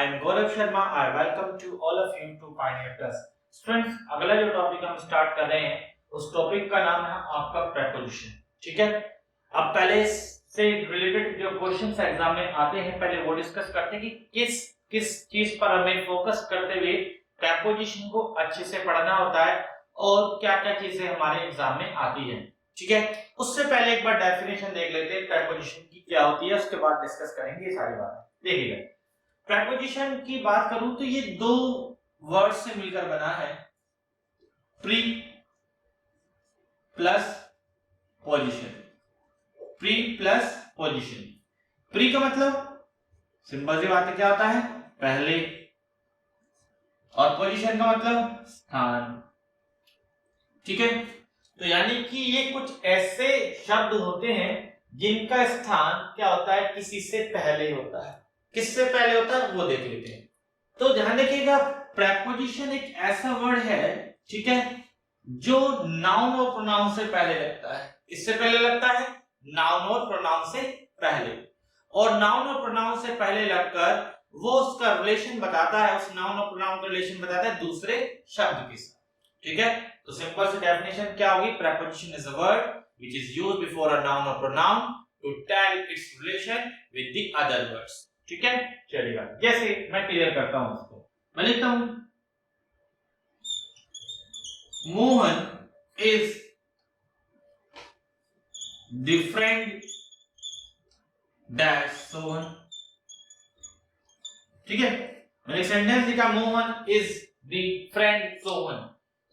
I am Gaurav Sharma. I welcome to all of you to Pioneer Plus. Students, अगला जो topic हम start कर रहे हैं उस टॉपिक का नाम है आपका प्रेपोजिशन. ठीक है, अब पहले से रिलेटेड जो क्वेश्चंस एग्जाम में आते हैं पहले वो डिस्कस करते हैं कि किस किस चीज पर हमें फोकस करते हुए प्रेपोजिशन को अच्छे से पढ़ना होता है और क्या-क्या चीजें हमारे एग्जाम में आती हैं. ठीक है, उससे पहले एक बार डेफिनेशन देख लेते हैं प्रेपोजिशन की क्या होती है, उसके बाद डिस्कस करेंगे ये सारी बातें. देखिएगा, प्रेपोजिशन की बात करूं तो ये दो वर्ड से मिलकर बना है, pre plus position. Pre plus position. Pre का मतलब सिंपल सी बात है क्या होता है, पहले, और पोजीशन का मतलब स्थान. ठीक है, तो यानी कि ये कुछ ऐसे शब्द होते हैं जिनका स्थान क्या होता है, किसी से पहले होता है. किससे पहले होता है वो देख लेते हैं. तो ध्यान रखिएगा, प्रेपोजिशन एक ऐसा वर्ड है, ठीक है, जो नाउन और प्रोनाउन से पहले लगता है. इससे पहले लगता है नाउन और प्रोनाउन से पहले, और नाउन और प्रोनाउन से पहले लगकर वो उसका रिलेशन बताता है, उस नाउन और प्रोनाउन का रिलेशन बताता है दूसरे शब्द के साथ. ठीक है, तो सिंपल सी डेफिनेशन क्या होगी, preposition is a word which is used before a noun और pronoun to tell its relation with the other words. ठीक है, चलिएगा, जैसे मैं क्लियर करता हूं उसको. मैं लिखता हूं Mohan is different that Sohan. ठीक है, मैंने सेंटेंस लिखा मोहन इज डिफरेंट सोहन.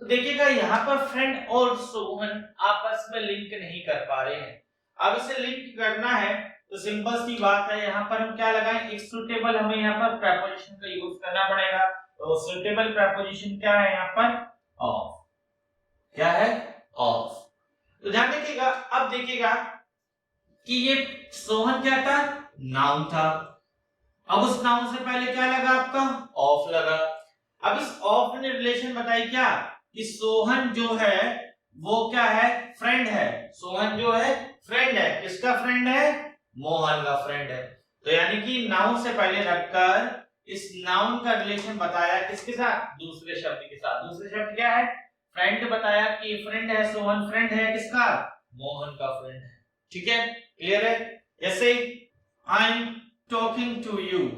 तो देखिएगा यहां पर फ्रेंड और सोहन आपस में लिंक नहीं कर पा रहे हैं. अब इसे लिंक करना है तो सिंपल सी बात है, यहां पर हम क्या लगाएं, एक सुटेबल हमें यहां पर प्रेपोजिशन का यूज करना पड़ेगा. तो सुटेबल प्रेपोजिशन क्या है यहां पर, ऑफ. क्या है, ऑफ. तो ध्यान रखिएगा, अब देखिएगा कि ये सोहन क्या था, नाउन था. अब उस नाउन से पहले क्या लगा आपका, ऑफ लगा. अब इस ऑफ ने रिलेशन बताई क्या, कि सोहन जो है वो क्या है, फ्रेंड है. सोहन जो है फ्रेंड है. किसका फ्रेंड है, मोहन का फ्रेंड है. तो यानी कि नाउन से पहले रखकर इस नाउन का रिलेशन बताया किसके साथ, दूसरे शब्द के साथ. दूसरे शब्द क्या है, फ्रेंड बताया कि फ्रेंड है, सोहन फ्रेंड है किसका, मोहन का फ्रेंड है. ठीक है, क्लियर है. जैसे I am talking to you,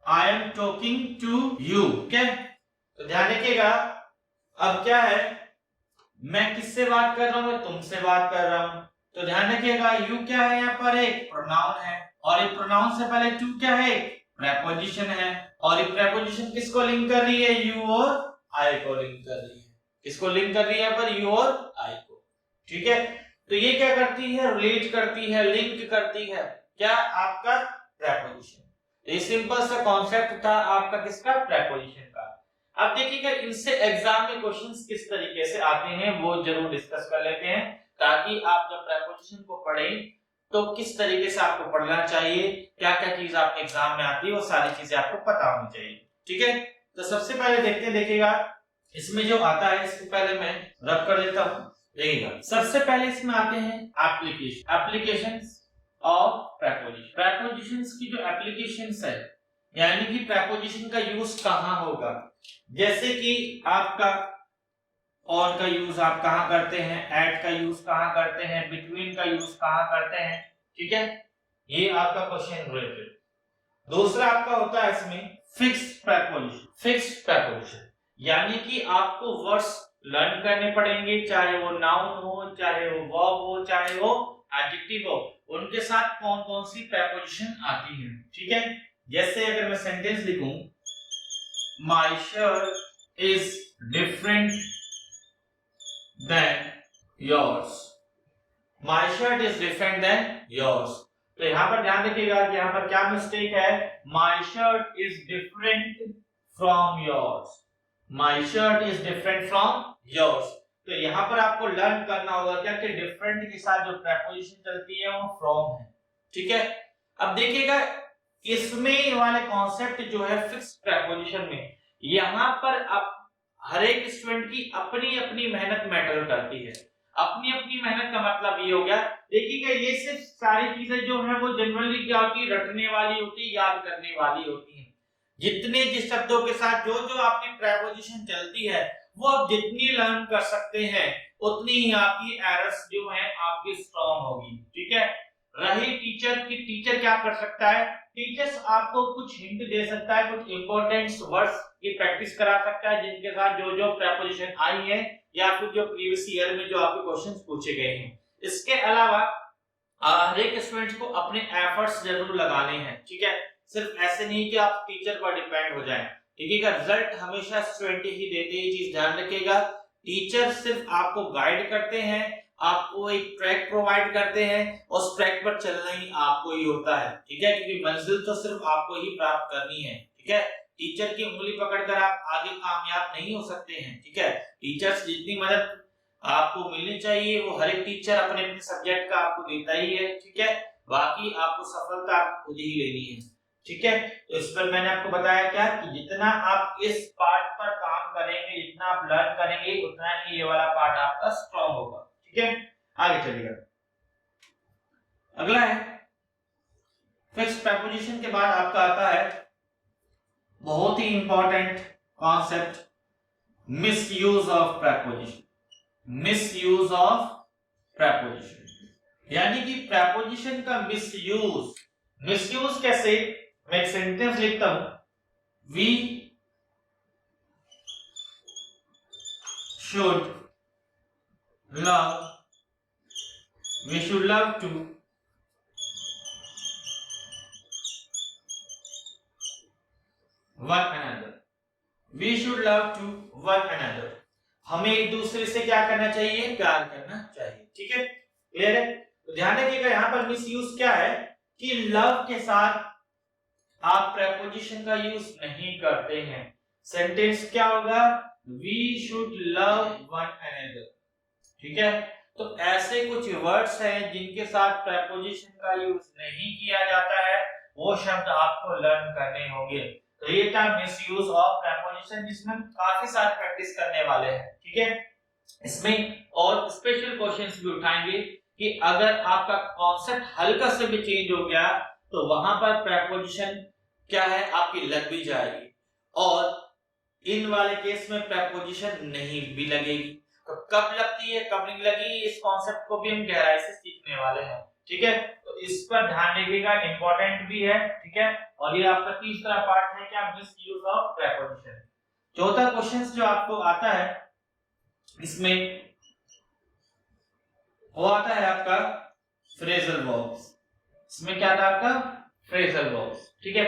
I am talking to you. ठीक है, तो ध्यान रखिएगा, अब क्या है, मैं किससे बात कर रहा हूं, मैं तुमसे बात कर रहा हूं. तो ध्यान रखिएगा, यू क्या है, यहां पर एक प्रोनाउन है, और एक प्रोनाउन से पहले टू क्या है, प्रेपोजिशन है. और एक प्रेपोजिशन किसको लिंक कर रही है, यू और आई को लिंक कर रही है. किसको लिंक कर रही है यहां पर, यू और आई को. ठीक है, तो ये क्या करती है, रिलेट करती है, लिंक करती है, क्या, आपका प्रेपोजिशन. ये सिंपल सा कॉन्सेप्ट था आपका किसका, प्रेपोजिशन का. अब देखिएगा इनसे एग्जाम में क्वेश्चंस किस तरीके से आते हैं वो जरूर डिस्कस कर लेते हैं, ताकि आप जब प्रेपोजिशन को पढ़ें तो किस तरीके से आपको पढ़ना चाहिए, क्या-क्या चीज आपके एग्जाम में आती है वो सारी चीजें आपको पता होनी चाहिए. ठीक है, तो सबसे पहले देखते हैं, देखिएगा इसमें जो आता है इसको पहले मैं रब कर देता हूं. देखिएगा सबसे पहले इसमें आते हैं application, applications of preposition. Prepositions की जो एप्लीकेशंस है, यानी कि प्रेपोजिशन का यूज कहां होगा, जैसे कि आपका और का यूज आप कहां करते हैं, एट का यूज कहां करते हैं, बिटवीन का यूज कहां करते हैं. ठीक है, ये आपका क्वेश्चन रिलेटेड. दूसरा आपका होता है इसमें फिक्स्ड प्रेपोजिशन. फिक्स्ड प्रेपोजिशन यानी कि आपको वर्ड्स लर्न करने पड़ेंगे, चाहे वो नाउन हो, चाहे वो वर्ब हो, चाहे वो एडजेक्टिव हो, उनके साथ कौन-कौन सी प्रेपोजिशन आती है. ठीक है, जैसे अगर मैं सेंटेंस लिखूं, my shirt is different than yours. My shirt is different than yours. तो यहां पर ध्यान रखिएगा कि यहां पर क्या मिस्टेक है, my shirt is different from yours. My shirt is different from yours. तो यहां पर आपको लर्न करना होगा क्या, कि डिफरेंट के साथ जो प्रेपोजिशन चलती है वो फ्रॉम है. ठीक है, अब देखिएगा इसमें वाले कॉन्सेप्ट जो है फिक्स्ड प्रेपोजिशन में, यहां पर अब हर एक स्टूडेंट की अपनी अपनी मेहनत मैटर करती है. अपनी अपनी मेहनत का मतलब ये हो गया, देखिएगा ये सिर्फ सारी चीजें जो है वो जनरली क्या होती है, रटने वाली होती है, याद करने वाली होती है. जितने जिस शब्दों के साथ जो जो आपकी प्रेपोजिशन चलती है वो आप जितनी लर्न कर सकते हैं उतनी ही आपकी एरर्स जो है आपकी स्ट्रांग होगी। ठीक है, रही टीचर की, टीचर क्या कर सकता है, टीचर्स आपको कुछ हिंट दे सकता है, कुछ इंपॉर्टेंट वर्ड्स की प्रैक्टिस करा सकता है जिनके साथ जो जो प्रेपोजिशन आई है या फिर जो प्रीवियस ईयर में जो आपके क्वेश्चंस पूछे गए हैं। इसके अलावा हर एक स्टूडेंट्स को अपने एफर्ट्स जरूर लगाने हैं। ठीक है, सिर्फ ऐसे नहीं कि आप टीचर पर डिपेंड हो जाएं। ठीक है, रिजल्ट हमेशा स्टूडेंट ही देते हैं, ये चीज ध्यान रखिएगा। टीचर सिर्फ आपको गाइड करते हैं, आपको एक ट्रैक प्रोवाइड करते हैं, उस ट्रैक पर चलना ही आपको ही होता है। ठीक है, क्योंकि मंजिल तो सिर्फ आपको ही प्राप्त करनी है। ठीक है, टीचर की उंगली पकड़कर आप आगे कामयाब नहीं हो सकते हैं। ठीक है, टीचर्स जितनी मदद आपको मिलनी चाहिए वो हर एक टीचर अपने अपने सब्जेक्ट का आपको देता ही है। ठीक है, बाकी आपको सफलता खुद ही लेनी है। ठीक है, तो इस पर मैंने आपको बताया क्या कि जितना आप इस पार्ट पर काम करेंगे, जितना आप लर्न करेंगे, उतना ही ये वाला पार्ट आपका स्ट्रांग होगा। ठीक है, आगे चलिएगा। अगला है फिक्स्ड प्रीपोजिशन के बाद आपका आता है बहुत ही important concept, misuse of preposition. Misuse of preposition यानी कि प्रीपोजिशन का मिसयूज। मिसयूज कैसे, मैं एक सेंटेंस लिखता हूं, we should love to one another. We should love to one another. हमें एक दूसरे से क्या करना चाहिए, प्यार करना चाहिए। ठीक है, क्लियर है। तो ध्यान रखिएगा यहाँ पर मिसयूज क्या है कि लव के साथ आप प्रेपोजिशन का यूज नहीं करते हैं। सेंटेंस क्या होगा, we should love one another. ठीक है, तो ऐसे कुछ वर्ड्स हैं जिनके साथ प्रेपोजिशन का यूज नहीं किया जाता है, वो शब्द आपको लर्न करने होंगे। तो ये था मिसयूज ऑफ प्रेपोजिशन, जिसमें काफी सारे प्रैक्टिस करने वाले हैं। ठीक है, इसमें और स्पेशल क्वेश्चंस भी उठाएंगे कि अगर आपका कॉन्सेप्ट हल्का से भी चेंज हो गया तो वहां पर प्रेपोजिशन क्या है आपकी लग भी जाएगी, और इन वाले केस में प्रेपोजिशन नहीं भी लगेगी। तो कब लगती है कब नहीं लगी, इस कॉन्सेप्ट को भी हम गहराई से सीखने वाले हैं। ठीक है, तो इस पर ध्यान रखिएगा, इंपॉर्टेंट भी है। ठीक है, और ये आपका तीसरा पार्ट है क्या, मिसयूज ऑफ प्रेपोजिशन। चौथा क्वेश्चन जो आपको आता है इसमें वो आता है आपका फ्रेजल वर्ब्स। इसमें क्या था आपका, फ्रेजल वर्ब्स। ठीक है,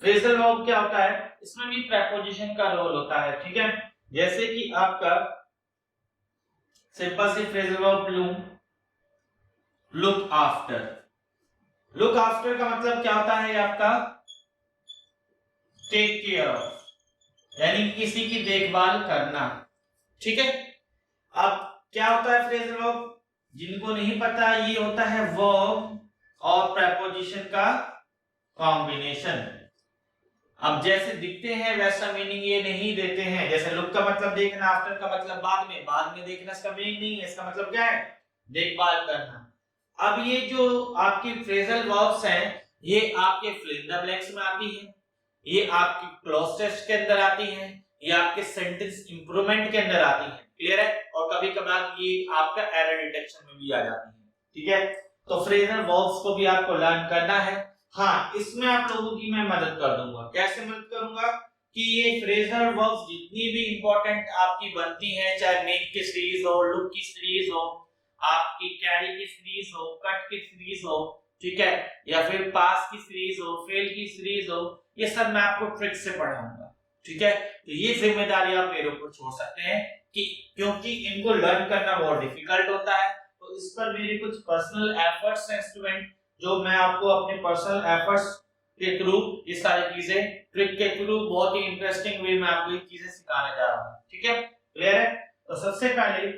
फ्रेजल वर्ब क्या होता है, इसमें भी प्रेपोजिशन का रोल होता है। ठीक है, जैसे कि आपका सिंपल सी phrasal verb look after. Look after का मतलब क्या होता है आपका, टेक केयर ऑफ, यानी किसी की देखभाल करना। ठीक है, अब क्या होता है फ्रेजल वर्ब, जिनको नहीं पता, ये होता है वर्ब और प्रेपोजिशन का कॉम्बिनेशन। अब जैसे दिखते हैं वैसा मीनिंग ये नहीं देते हैं। जैसे लुक का मतलब देखना, आफ्टर का मतलब बाद में देखना, इसका मीनिंग नहीं है। इसका मतलब क्या है, देखभाल करना। अब ये जो आपकी फ्रेजल वर्ब्स हैं ये आपके फिल इन द ब्लैंक्स में आती है, ये आपकी क्लॉज टेस्ट के अंदर आती है, ये आपके सेंटेंस इंप्रूवमेंट के अंदर आती है। क्लियर है, और कभी कभार ये आपका एरर डिटेक्शन में भी आ जाती है। ठीक है, तो फ्रेजल वर्ब्स को भी आपको लर्न करना है। हाँ, इसमें आप लोगों की मैं मदद कर दूंगा। कैसे मदद करूंगा कि ये फ्रेजल वर्ब्स जितनी भी इंपॉर्टेंट आपकी बनती हैं, चाहे मेक की सीरीज हो, लुक की सीरीज हो, आपकी कैरी की सीरीज हो, कट की सीरीज हो, ठीक है, या फिर पास की सीरीज हो, फेल की सीरीज हो, ये सब मैं आपको ट्रिक से पढ़ाऊंगा। ठीक है, तो ये जिम्मेदारी आप मेरे ऊपर छोड़ सकते हैं कि क्योंकि इनको लर्न करना बहुत डिफिकल्ट होता है, तो इस पर मेरे कुछ पर्सनल एफर्ट्स हैं स्टूडेंट, जो मैं आपको अपने पर्सनल एफर्ट्स के थ्रू ये सारी चीजें ट्रिक के थ्रू बहुत ही इंटरेस्टिंग वे में आपको ये चीजें सिखाने जा रहा हूं। ठीक है, क्लियर है। तो सबसे पहले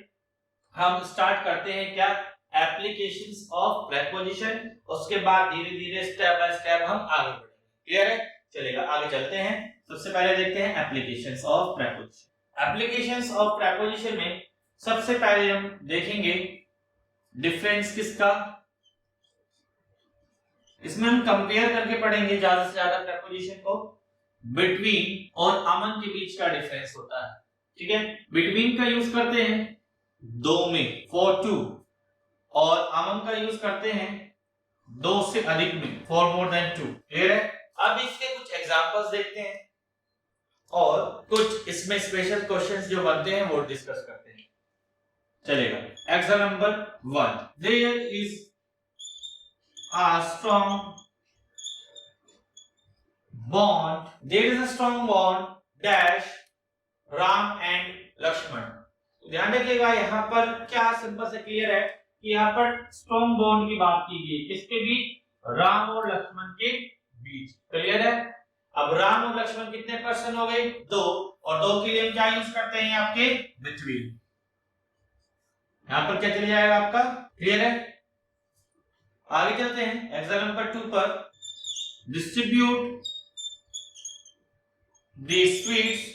हम स्टार्ट करते हैं क्या, एप्लीकेशंस ऑफ प्रीपोजिशन, उसके बाद धीरे धीरे स्टेप बाय स्टेप हम आगे बढ़ेंगे। क्लियर है, चलेगा आगे चलते हैं। सबसे पहले देखते हैं applications of preposition. Applications of preposition में सबसे पहले हम देखेंगे डिफरेंस किसका, इसमें हम कंपेयर करके पढ़ेंगे ज्यादा से ज्यादा प्रीपोजिशन को। बिटवीन और अमन के बीच का डिफरेंस होता है। ठीक है, बिटवीन का यूज करते हैं दो में, फॉर टू, और अमन का यूज करते हैं दो से अधिक में, for more than two. Clear है? अब इसके कुछ एग्जांपल्स देखते हैं और कुछ इसमें स्पेशल क्वेश्चंस जो बनते हैं वो डिस्कस करते हैं। चलेगा। Example number 1, there is a strong bond, there is a strong bond dash Ram and Lakshman. तो ध्यान रखिएगा यहाँ पर क्या सिंपल से क्लियर है कि यहाँ पर स्ट्रॉन्ग बॉन्ड की बात की गई, किसके बीच? राम और लक्ष्मण के बीच। क्लियर है? अब राम और लक्ष्मण कितने पर्सन हो गए? 2, और 2 के लिए हम क्या यूज करते हैं आपके? बिटवीन। यहाँ पर क्या चल जाएगा आपका? क्लियर है? आगे चलते हैं एग्जाम्पल नंबर 2 पर। Distribute the sweets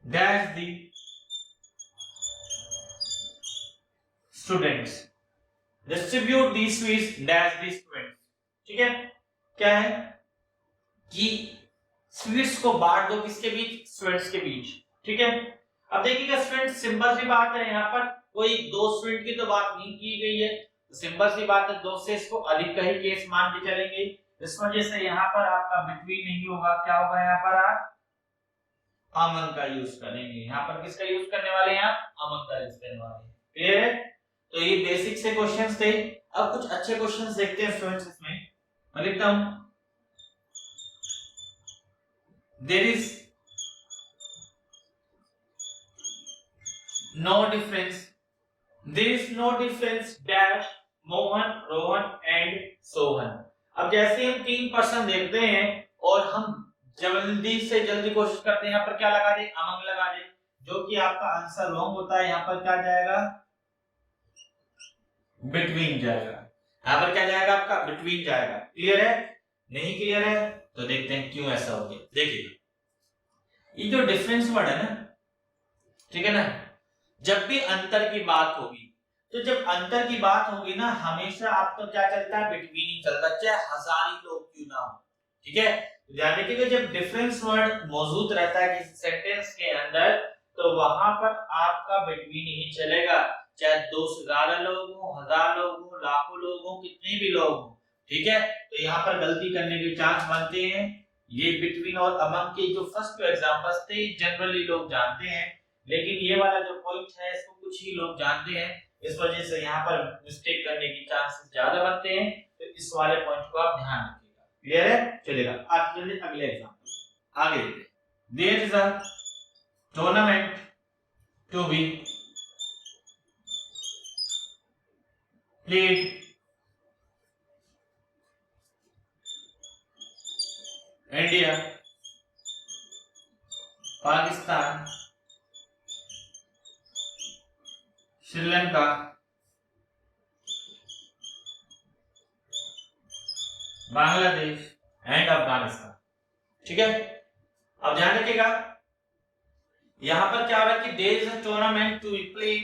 dash the students. Distribute the sweets dash the students. ठीक है, क्या है कि स्वीट्स को बांट दो किसके बीच? स्टूडेंट्स के बीच। ठीक है, अब देखिएगा स्टूडेंट, सिंपल सी बात है, यहाँ पर कोई 2 स्टूडेंट की तो बात नहीं की गई है, सिंपल सी बात है 2 से इसको अधिक का ही केस मान के चलेंगे। इस वजह से यहाँ पर आपका बिटवीन नहीं होगा, क्या होगा? यहाँ पर आप अमन का यूज करेंगे। यहाँ पर किसका यूज करने वाले हैं आप? अमन का यूज करने वाले हैं। क्लियर है? तो ये बेसिक से क्वेश्चंस थे। अब कुछ अच्छे क्वेश्चंस देखते हैं स्टूडेंट्स इसमें। मैं लिखता हूं, there is no difference, there is no difference dash Mohan, Rohan and Sohan. अब जैसे हम 3 पर्सन देखते हैं और हम जल्दी से जल्दी कोशिश करते हैं यहाँ पर क्या लगा दे? अमन लगा दे, जो कि आपका आंसर रॉन्ग होता है। यहाँ पर क्या जाएगा? बिटवीन जाएगा। यहाँ पर क्या जाएगा आपका? बिटवीन जाएगा। क्लियर है? नहीं क्लियर है तो देखते हैं क्यों ऐसा हो गया। देखिए, ये जो डिफरेंस वर्ड है ना, ठीक है ना, जब भी अंतर की बात होगी, तो जब अंतर की बात होगी ना, हमेशा आपका क्या चलता है? बिटवीन ही चलता है, चाहे 1000 ही लोग क्यों ना हो। ठीक है, ध्यान रखिएगा जब डिफरेंस वर्ड मौजूद रहता है किसी सेंटेंस के अंदर, तो वहां पर आपका बिटवीन ही चलेगा, चाहे 2 से ज्यादा लोग हो, 1000 लोग हो, लाखों लोग हो, कितने भी लोग हो। ठीक है, तो यहाँ पर गलती करने के चांस बनते हैं। ये बिटवीन और अमंग के जो फर्स्ट 2 एग्जांपल्स थे जनरली लोग जानते हैं, लेकिन ये वाला जो पॉइंट है इसको कुछ ही लोग जानते हैं, इस वजह से यहाँ पर मिस्टेक करने की चांसेस ज्यादा बनते हैं। तो इस वाले पॉइंट को आप ध्यान रखिएगा। क्लियर है? चलेगा, आज चलिए अगले एग्जांपल आगे देखते हैं। There is a tournament to be played India, Pakistan, Sri Lanka, Bangladesh and Afghanistan. ठीक है, अब ध्यान रखिएगा यहां पर क्या हो रहा है कि there is a tournament to be played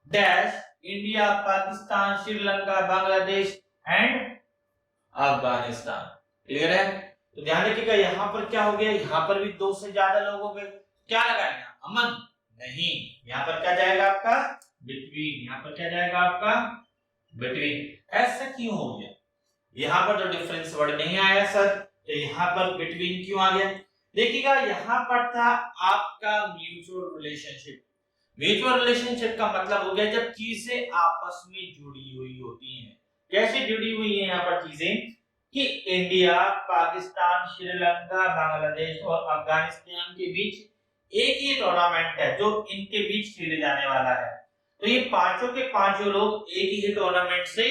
dash India, Pakistan, Sri Lanka, Bangladesh and Afghanistan. Clear है? तो ध्यान रखिएगा यहां पर क्या हो गया, यहां पर भी 2 से ज्यादा लोग हो गए, क्या लगाएंगे? अमन नहीं, यहां पर क्या जाएगा आपका? बिटवीन। यहां पर क्या जाएगा आपका? बिटवीन। ऐसा क्यों हो गया? यहां पर जो डिफरेंस वर्ड नहीं आया सर, तो यहां पर बिटवीन क्यों आ गया? देखिएगा यहां पर था आपका म्यूचुअल रिलेशनशिप। म्यूचुअल रिलेशनशिप का मतलब हो गया जब चीजें आपस में जुड़ी हुई होती हैं। कैसे जुड़ी हुई है यहाँ पर चीजें कि इंडिया, पाकिस्तान, श्रीलंका, बांग्लादेश और अफगानिस्तान के बीच एक ही टूर्नामेंट है जो इनके बीच खेले जाने वाला है। तो ये पांचों के पांचों लोग एक ही टूर्नामेंट से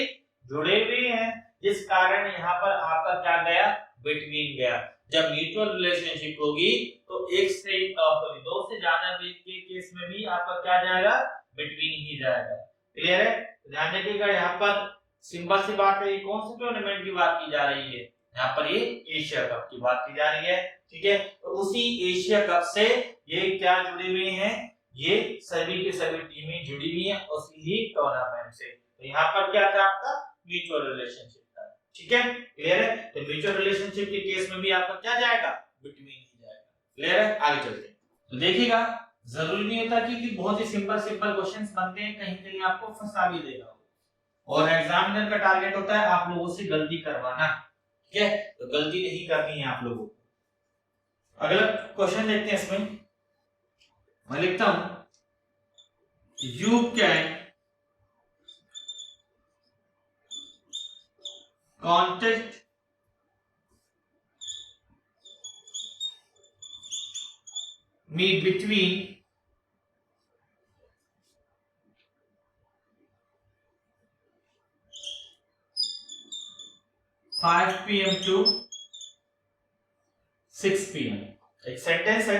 जुड़े हुए हैं, जिस कारण यहाँ पर आपका क्या गया? बिटवीन गया। जब म्यूचुअल रिलेशनशिप होगी तो एक से सॉरी 2 से ज्यादा के केस में भी आपका क्या जाएगा? बिटवीन ही जाएगा। क्लियर है? ध्यान रखिएगा यहाँ पर सिंपल सी बात है, ये कौन से टूर्नामेंट की बात की जा रही है? यहाँ पर ये एशिया कप की बात की जा रही है। ठीक है, तो उसी एशिया कप से ये क्या जुड़े हुए हैं? ये सभी के सभी टीमें जुड़ी हुई हैं उसी ही टूर्नामेंट से। तो यहाँ पर क्या था आपका? म्यूचुअल रिलेशनशिप था। ठीक है, क्लियर है। तो म्यूचुअल रिलेशनशिप के केस में भी आपका क्या जाएगा, बिटवीन ही जाएगा। क्लियर है, आगे चलते हैं। तो देखिएगा, जरूरी नहीं होता कि बहुत ही सिंपल क्वेश्चंस बनते हैं, कहीं कहीं आपको फंसा भी देगा, और एग्जामिनर का टारगेट होता है आप लोगों से गलती करवाना, ठीक है, तो गलती नहीं करनी है आप लोगों को। अगला क्वेश्चन देखते हैं, इसमें मैं लिखता हूं, you can contact me between 5 PM to 6 PM। एक सेंटेंस है,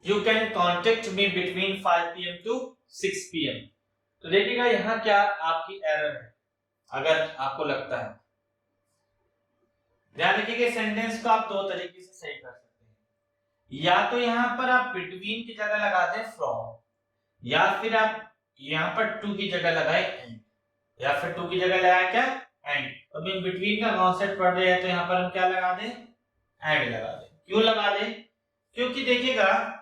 you can contact me between 5 PM to 6 PM। तो देखिएगा यहां क्या आपकी एरर है, अगर आपको लगता है, ध्यान रखिएगा सेंटेंस को आप दो तरीके से सही कर सकते हैं। या तो यहां पर आप बिटवीन की जगह लगा दें फ्रॉम, या फिर आप यहां पर टू की जगह लगाए एंड, या फिर टू की जगह लगाए क्या, एंड। तो हम बिटवीन का कॉन्सेप्ट पढ़ रहे हैं, तो यहां पर हम क्या लगा दें, एंड लगा दें। क्यों लगा दें, क्योंकि देखिएगा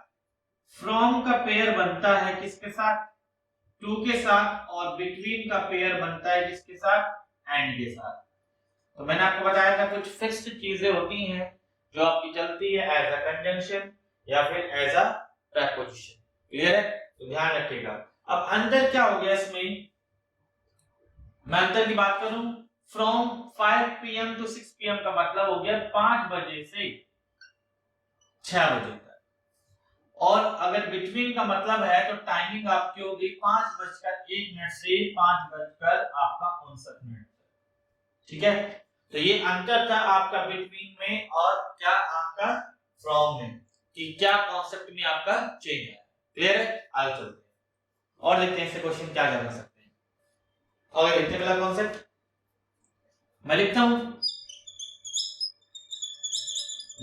फ्रॉम का पेयर बनता है किसके साथ, टू के साथ, और बिटवीन का पेयर बनता है किसके साथ, एंड के साथ। तो मैंने आपको बताया था कुछ फिक्स्ड चीजें होती हैं जो आपकी चलती है एज अ कंजंक्शन या फिर एज अ प्रीपोजिशन। क्लियर है, तो ध्यान रखिएगा। अब अंदर क्या हो गया, इसमें मैं अंदर की बात करूं, फ्रॉम 5 PM to 6 PM का मतलब हो गया 5 बजे से 6 बजे तक, और अगर बिटवीन का मतलब है तो टाइमिंग आपकी होगी 5:01 से 5:59 तक, ठीक है। तो ये अंतर था आपका बिटवीन में और क्या आपका फ्रॉम में, कि क्या कॉन्सेप्ट में आपका चेंज है। क्लियर है, आगे चलते हैं और देखते हैं इससे क्वेश्चन क्या जान सकते हैं। और देखते हैं अगला कॉन्सेप्ट, मैं लिखता हूं,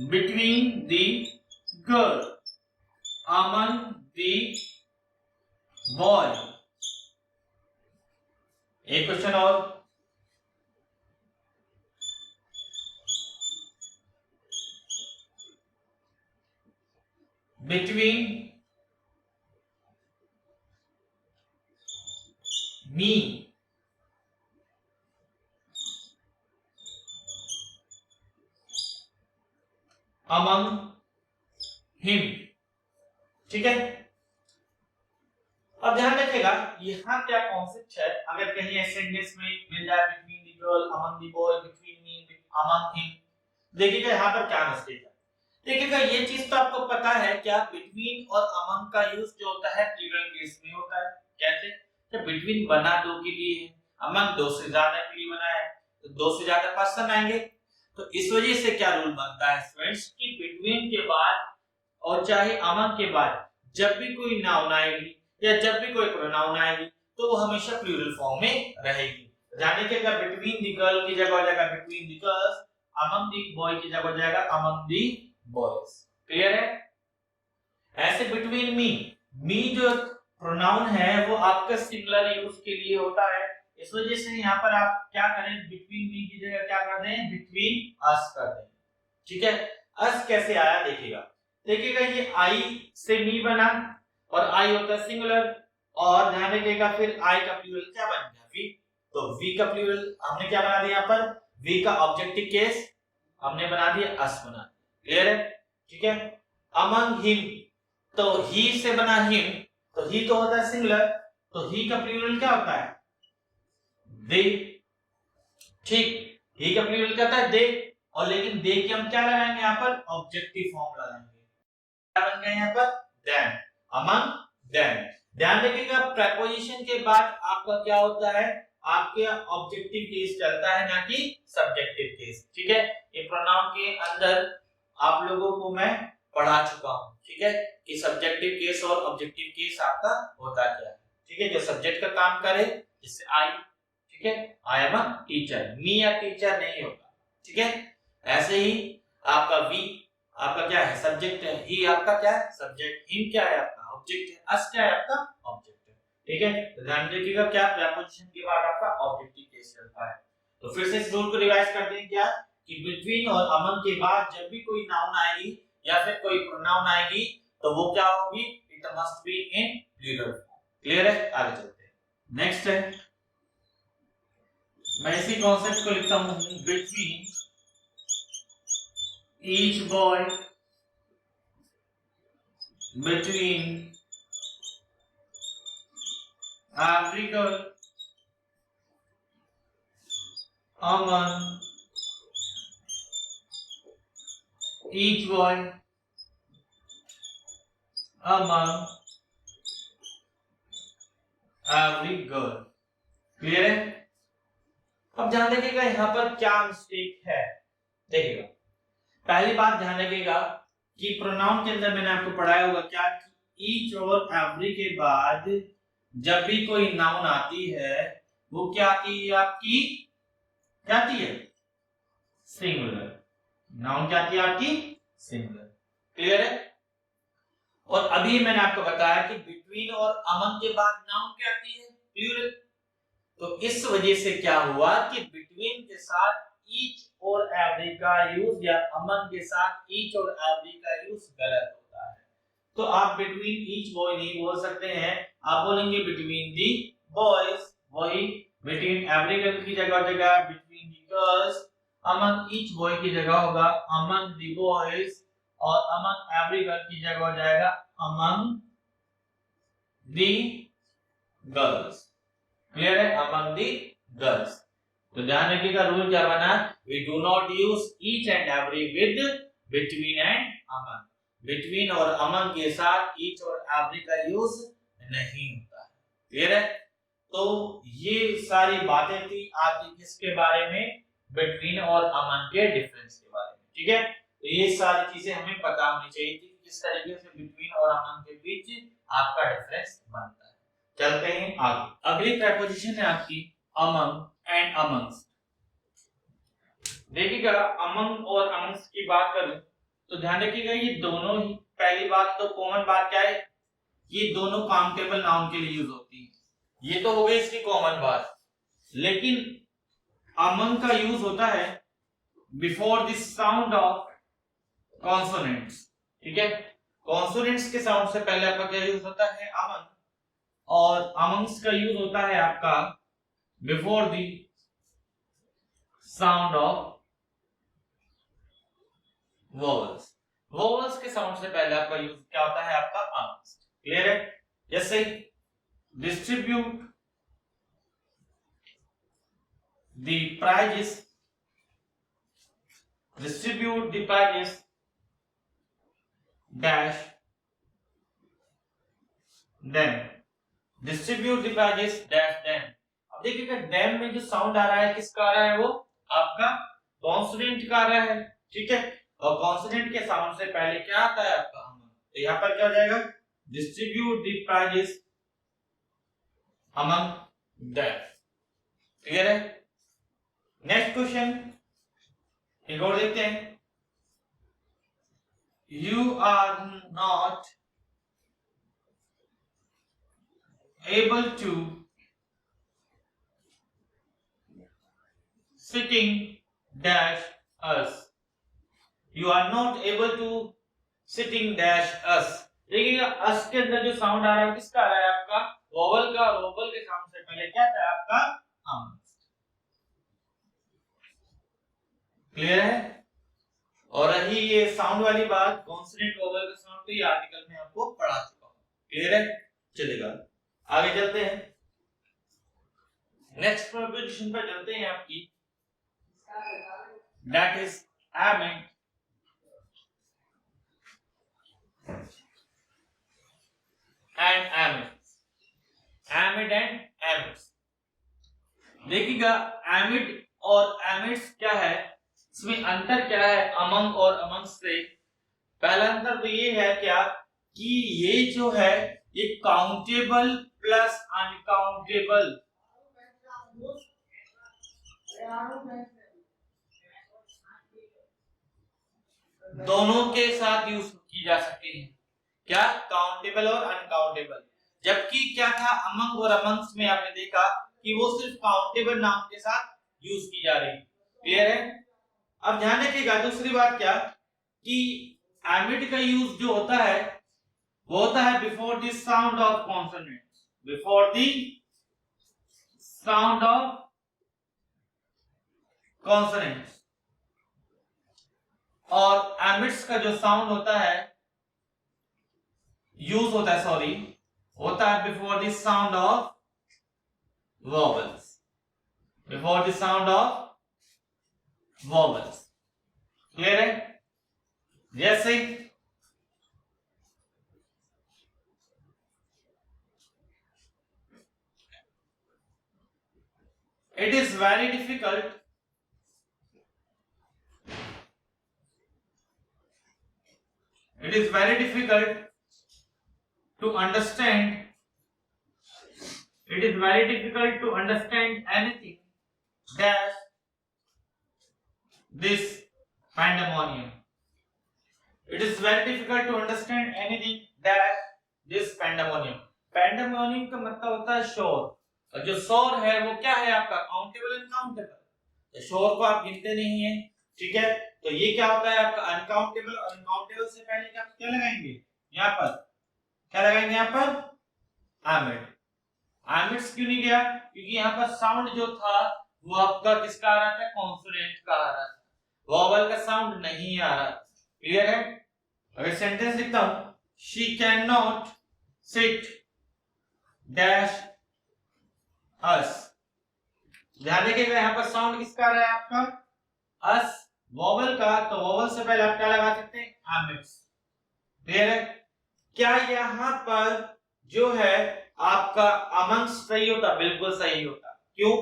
between the girl among the boy. एक क्वेश्चन और, between me among him, ठीक है। अब ध्यान रखिएगा यहाँ क्या कॉन्सेप्ट है, अगर कहीं ऐसे सेंटेंस में मिल जाए between the girl among the boy, between me among him, देखिएगा यहाँ पर क्या मिस्टेक है। देखिएगा ये चीज तो आपको पता है क्या, बिटवीन और अमंग का यूज जो होता है प्लूरल केस में होता है। कैसे, जब बिटवीन बना दो के लिए है, अमंग दो से ज्यादा के लिए बना है, तो दो से ज्यादा पर्सन आएंगे। तो इस वजह से क्या रूल बनता है स्टूडेंट्स, कि बिटवीन के बाद और चाहे अमंग के बाद जब भी कोई नाउन आएगी या जब भी कोई प्रोनाउन आएगी तो वो हमेशा प्लूरल फॉर्म में रहेगी। ध्यान रखिएगा बिटवीन द गर्ल की जगह हो जाएगा between the girls, among the boy की जगह हो जाएगा अमंग द बॉयज। क्लियर है, ऐसे बिटवीन मी जो प्रोनाउन है वो आपका सिंगुलर यूज के लिए होता है, इस वजह से यहाँ पर आप क्या करें, बिटवीन मी की जगह क्या कर दें, बिटवीन अस कर दें। ठीक है, अस कैसे आया देखिएगा ये आई से मी बना और आई होता है सिंगुलर, और ध्यान रखिएगा फिर आई का प्लूरल क्या बन गया, वी। तो वी का प्लूरल हमने क्या बना दिया यहाँ पर, वी का ऑब्जेक्टिव केस हमने बना दिया अस बना। क्लियर है, ठीक है। अमंग हिम, तो ही से बना हिम, तो ही तो होता है सिंगुलर, तो ही का प्लूरल क्या होता है, दे। ठीक, ही का प्लूरल क्या होता है, दे, और लेकिन दे के हम क्या लगाएंगे यहाँ पर, ऑब्जेक्टिव फॉर्म लगाएंगे, क्या बन गया यहाँ पर, देम, अमंग देम। ध्यान रखिएगा प्रीपोजिशन के बाद आपका क्या होता है, आपके ऑब्जेक्टिव केस चलता है, ना कि सब्जेक्टिव केस। ठीक है, ये प्रोनाउन के अंदर आप लोगों को मैं पढ़ा चुका हूं, ठीक है, कि सब्जेक्टिव केस और ऑब्जेक्टिव केस आपका होता क्या है। ठीक है, जो सब्जेक्ट का काम करे, जैसे आई, ठीक है, आई एम अ टीचर, मी या टीचर नहीं होगा। ठीक है, ऐसे ही आपका वी आपका क्या है, सब्जेक्ट है, ही आपका क्या है, सब्जेक्ट, हिम क्या है आपका ऑब्जेक्ट है, अस क्या है आपका ऑब्जेक्ट है। ठीक है, तो ध्यान रखिएगा क्या प्रीपोजिशन के बाद आपका ऑब्जेक्टिव केस चलता है। तो फिर से इस रूल को रिवाइज करते हैं क्या कि बिटवीन और अमंग के बाद जब भी कोई नाउन आएगी या फिर कोई प्रोनाउन आएगी तो वो क्या होगी, it must be in plural. Clear है? आगे चलते हैं। नेक्स्ट है, मैं इसी कॉन्सेप्ट को लिखता हूं, between each boy, between every girl, among each boy, among every girl। Clear है? अब ध्यान रखिएगा यहां पर क्या मिस्टेक है। देखिएगा, पहली बात ध्यान रखिएगा कि प्रोनाउन के अंदर मैंने आपको पढ़ाया होगा क्या कि ईच और एवरी के बाद जब भी कोई नाउन आती है वो क्या आती है, आपकी क्या आती है, सिंगुलर। नाउन क्या आती है आपकी, सिंगुलर। क्लियर है? और अभी मैंने आपको बताया कि बिटवीन और अमंग के बाद नाउन क्या आती है, प्लूरल। तो इस वजह से क्या हुआ कि बिटवीन के साथ ईच और एवरी का यूज या अमंग के साथ ईच और एवरी का यूज गलत होता है। तो आप बिटवीन ईच बॉय नहीं बोल सकते हैं, आप बोलेंगे बिटवीन दी बॉयज। वही बिटवीन एवरी गर्ल की जगह between the girls, among each boy की जगह होगा अमंग दी बॉयज, और अमंग एवरी गर्ल की जगह हो जाएगा अमंग दी गर्ल्स। क्लियर है? Among the girls. तो ध्यान रखिएगा रूल क्या बना, we do not use each and every with between and among. Between और अमंग के साथ ईच और एवरी का यूज नहीं होता है। क्लियर है? तो ये सारी बातें थी आपकी किसके बारे में, बिटवीन और अमंग के डिफरेंस के बारे में। ठीक है? तो ये सारी चीजें हमें पता होनी चाहिए थी किस तरीके से बिटवीन और अमंग के बीच आपका डिफरेंस बनता है। चलते हैं आगे। अगली प्रेपोजिशन है आपकी अमंग एंड अमंग्स। देखिएगा, अमंग और अमंग्स की बात करूं तो ध्यान रखिएगा ये दोनों ही, पहली बात तो कॉमन बात क्या है, ये दोनों काउंटेबल नाउन के लिए यूज होती है। ये तो हो गई इसकी कॉमन बात। लेकिन अमंग का यूज होता है before the sound of consonants. ठीक है? कॉन्सोनेंट्स के साउंड से पहले आपका क्या यूज होता है, अमंग। और अमंग्स का यूज होता है आपका before the sound of vowels. Vowels के साउंड से पहले आपका यूज क्या होता है, आपका अमंग्स। क्लियर है? जैसे distribute the prizes, distribute the prizes dash them, distribute the prizes dash them। अब देखिएगा them में जो साउंड आ रहा है किसका आ रहा है, वो आपका कॉन्सोनेंट का आ रहा है। ठीक है? और कॉन्सोनेंट के साउंड से पहले क्या आता है आपका अमंग। तो यहाँ पर क्या हो जाएगा, distribute the prizes among them। Clear है? नेक्स्ट क्वेश्चन एक और देखते हैं। You are not able to sitting dash us। You are not able to sitting dash us। देखिएगा us के अंदर जो साउंड आ रहा है किसका आ रहा है, आपका वोवल का। वोवल के साउंड से पहले क्या था आपका अमंग। क्लियर है? और रही ये साउंड वाली बात, कॉन्सोनेंट वोवल का साउंड, तो ये आर्टिकल में आपको पढ़ा चुका हूं। क्लियर है? चलेगा, आगे चलते हैं। नेक्स्ट प्रेपोजिशन पर चलते हैं आपकी, that is amid and amidst। amid and amidst। देखिएगा amid और amidst क्या है, इसमें अंतर क्या है अमंग और अमंग्स से। पहला अंतर तो ये है क्या कि ये जो है ये काउंटेबल प्लस अनकाउंटेबल दोनों के साथ यूज की जा सकती है। क्या, काउंटेबल और अनकाउंटेबल। जबकि क्या था अमंग और अमंग्स में आपने देखा कि वो सिर्फ काउंटेबल नाउन के साथ यूज की जा रही है। क्लियर है? अब ध्यान रखिएगा दूसरी बात क्या कि एमिड का यूज जो होता है वो होता है before the sound of consonant, before the sound of consonant. और एमिड्स का जो साउंड होता है यूज होता है सॉरी होता है before the sound of vowels, before the sound of vowels। Clear है? जैसे it is very difficult to understand, it is very difficult to understand anything dash this pandemonium, it is very difficult to understand anything dash this pandemonium। pandemonium का मतलब होता है शोर, और जो शोर है वो क्या है आपका काउंटेबल अनकाउंटेबल, तो शोर को आप गिनते नहीं है, ठीक है। तो ये क्या होता है आपका अनकाउंटेबल, और अनकाउंटेबल से पहले क्या लगाएंगे यहाँ पर, क्या लगाएंगे यहाँ पर एमिड। एमिड्स क्यों नहीं गया, क्योंकि यहाँ पर साउंड जो था वो आपका किसका आ रहा था, कॉन्सोनेंट का आ रहा था, वोवेल का साउंड नहीं आ रहा था। क्लियर है? अगर सेंटेंस लिखता हूं, she can not sit dash us, ध्यान रखिएगा यहाँ पर साउंड किसका आ रहा है आपका अस, वोवेल का, तो वोवेल से पहले आप क्या लगा सकते हैं एमिड्स। क्लियर है? क्या यहाँ पर जो है आपका अमंग्स सही होता, बिल्कुल सही होता। क्यों?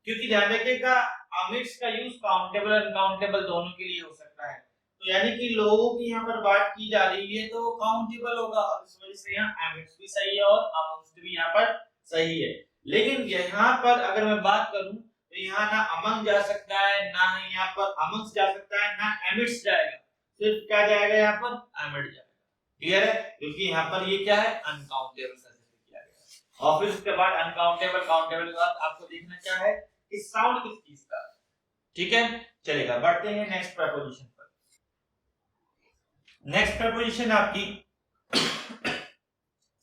क्योंकि ध्यान रखिएगा एमिड्स का यूज काउंटेबल और अनकाउंटेबल दोनों के लिए हो सकता है, तो यानी कि लोगों की यहाँ पर बात की जा रही है तो वो काउंटेबल होगा, और इस वजह से यहाँ एमिड्स भी सही है और अमंग्स भी यहाँ पर सही है। लेकिन यहाँ पर अगर मैं बात करूं तो यहाँ ना अमंग जा सकता है, ना यहाँ पर अमंग्स जा सकता है, ना एमिड्स जाएगा, सिर्फ क्या जाएगा यहाँ पर एमिड जाएगा। क्लियर है? क्योंकि यहाँ पर ये क्या है अनकाउंटेबल किया गया, और फिर उसके बाद अनकाउंटेबल काउंटेबल के बाद आपको देखना क्या है कि साउंड किस चीज का। ठीक है, चलेगा, बढ़ते हैं नेक्स्ट प्रीपोजिशन पर। नेक्स्ट प्रीपोजिशन आपकी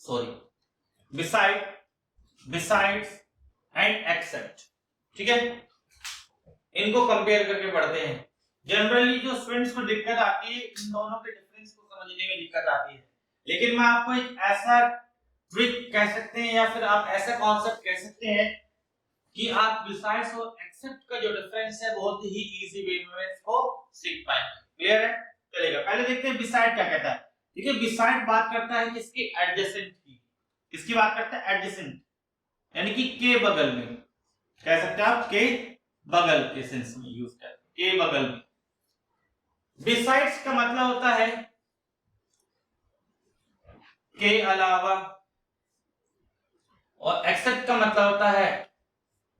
sorry beside, besides and except. ठीक है, इनको कंपेयर करके पढ़ते हैं। जनरली जो स्टूडेंट्स को दिक्कत आती है इन दोनों के डिफरेंस को समझने में दिक्कत आती है, लेकिन मैं आपको एक ऐसा ट्रिक कह सकते हैं या फिर आप ऐसा कॉन्सेप्ट कह सकते हैं कि आप बिसाइड्स और एक्सेप्ट का जो डिफरेंस है बहुत ही इजी वे में इसको सीख पाएंगे। क्लियर है? चलेगा, पहले देखते हैं बिसाइड क्या कहता है। देखिए बिसाइड बात करता है किसकी, एडजेसेंट की। किसकी बात करता है? एडजेसेंट, यानी कि के बगल में, कह सकते हैं आप के बगल के सेंस में यूज करते हैं, के बगल में। बिसाइड्स का मतलब होता है के अलावा, और एक्सेप्ट का मतलब होता है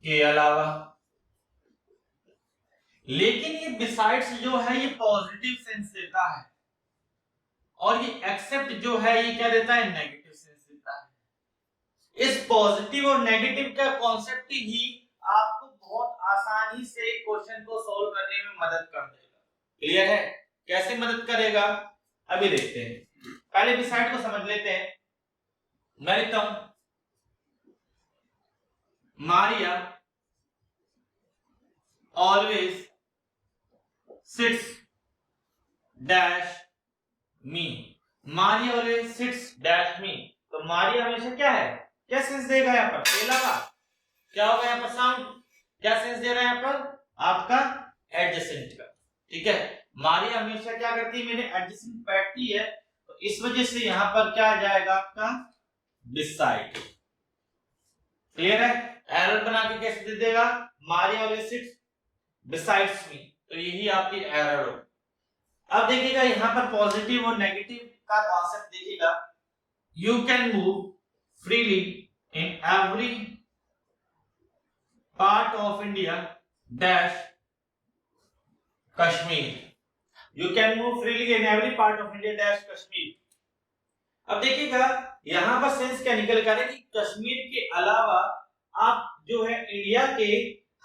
के अलावा। लेकिन ये बिसाइड्स जो है ये पॉजिटिव सेंस देता है, और ये एक्सेप्ट जो है ये क्या देता है, नेगेटिव सेंस देता है। इस पॉजिटिव और नेगेटिव का कॉन्सेप्ट ही आपको बहुत आसानी से क्वेश्चन को सॉल्व करने में मदद कर देगा। क्लियर है? कैसे मदद करेगा अभी देखते हैं। पहले बिसाइड को समझ लेते हैं। मैं लिखता हूं Maria always sits dash me, Maria always sits dash me, तो मारिया हमेशा क्या है, क्या सेंस देगा यहाँ पर, के अलावा। क्या होगा यहाँ पर साउंड, क्या सेंस दे रहा है यहाँ पर आपका एडजेसेंट का। ठीक है, मारिया हमेशा क्या करती है, मेरे एडजेसेंट बैठती है, तो इस वजह से यहाँ पर क्या आ जाएगा आपका बिसाइड। क्लियर है? एरर बना के कैसे दे देगा, Maria always sits besides me, तो यही आपकी एरर हो। अब देखिएगा यहाँ पर पॉजिटिव और नेगेटिव का कॉन्सेप्ट देखिएगा। You can move freely in every part of India dash Kashmir, you can move freely in every part of India dash Kashmir. अब देखिएगा यहाँ पर सेंस क्या निकल कर है कि कश्मीर के अलावा आप जो है इंडिया के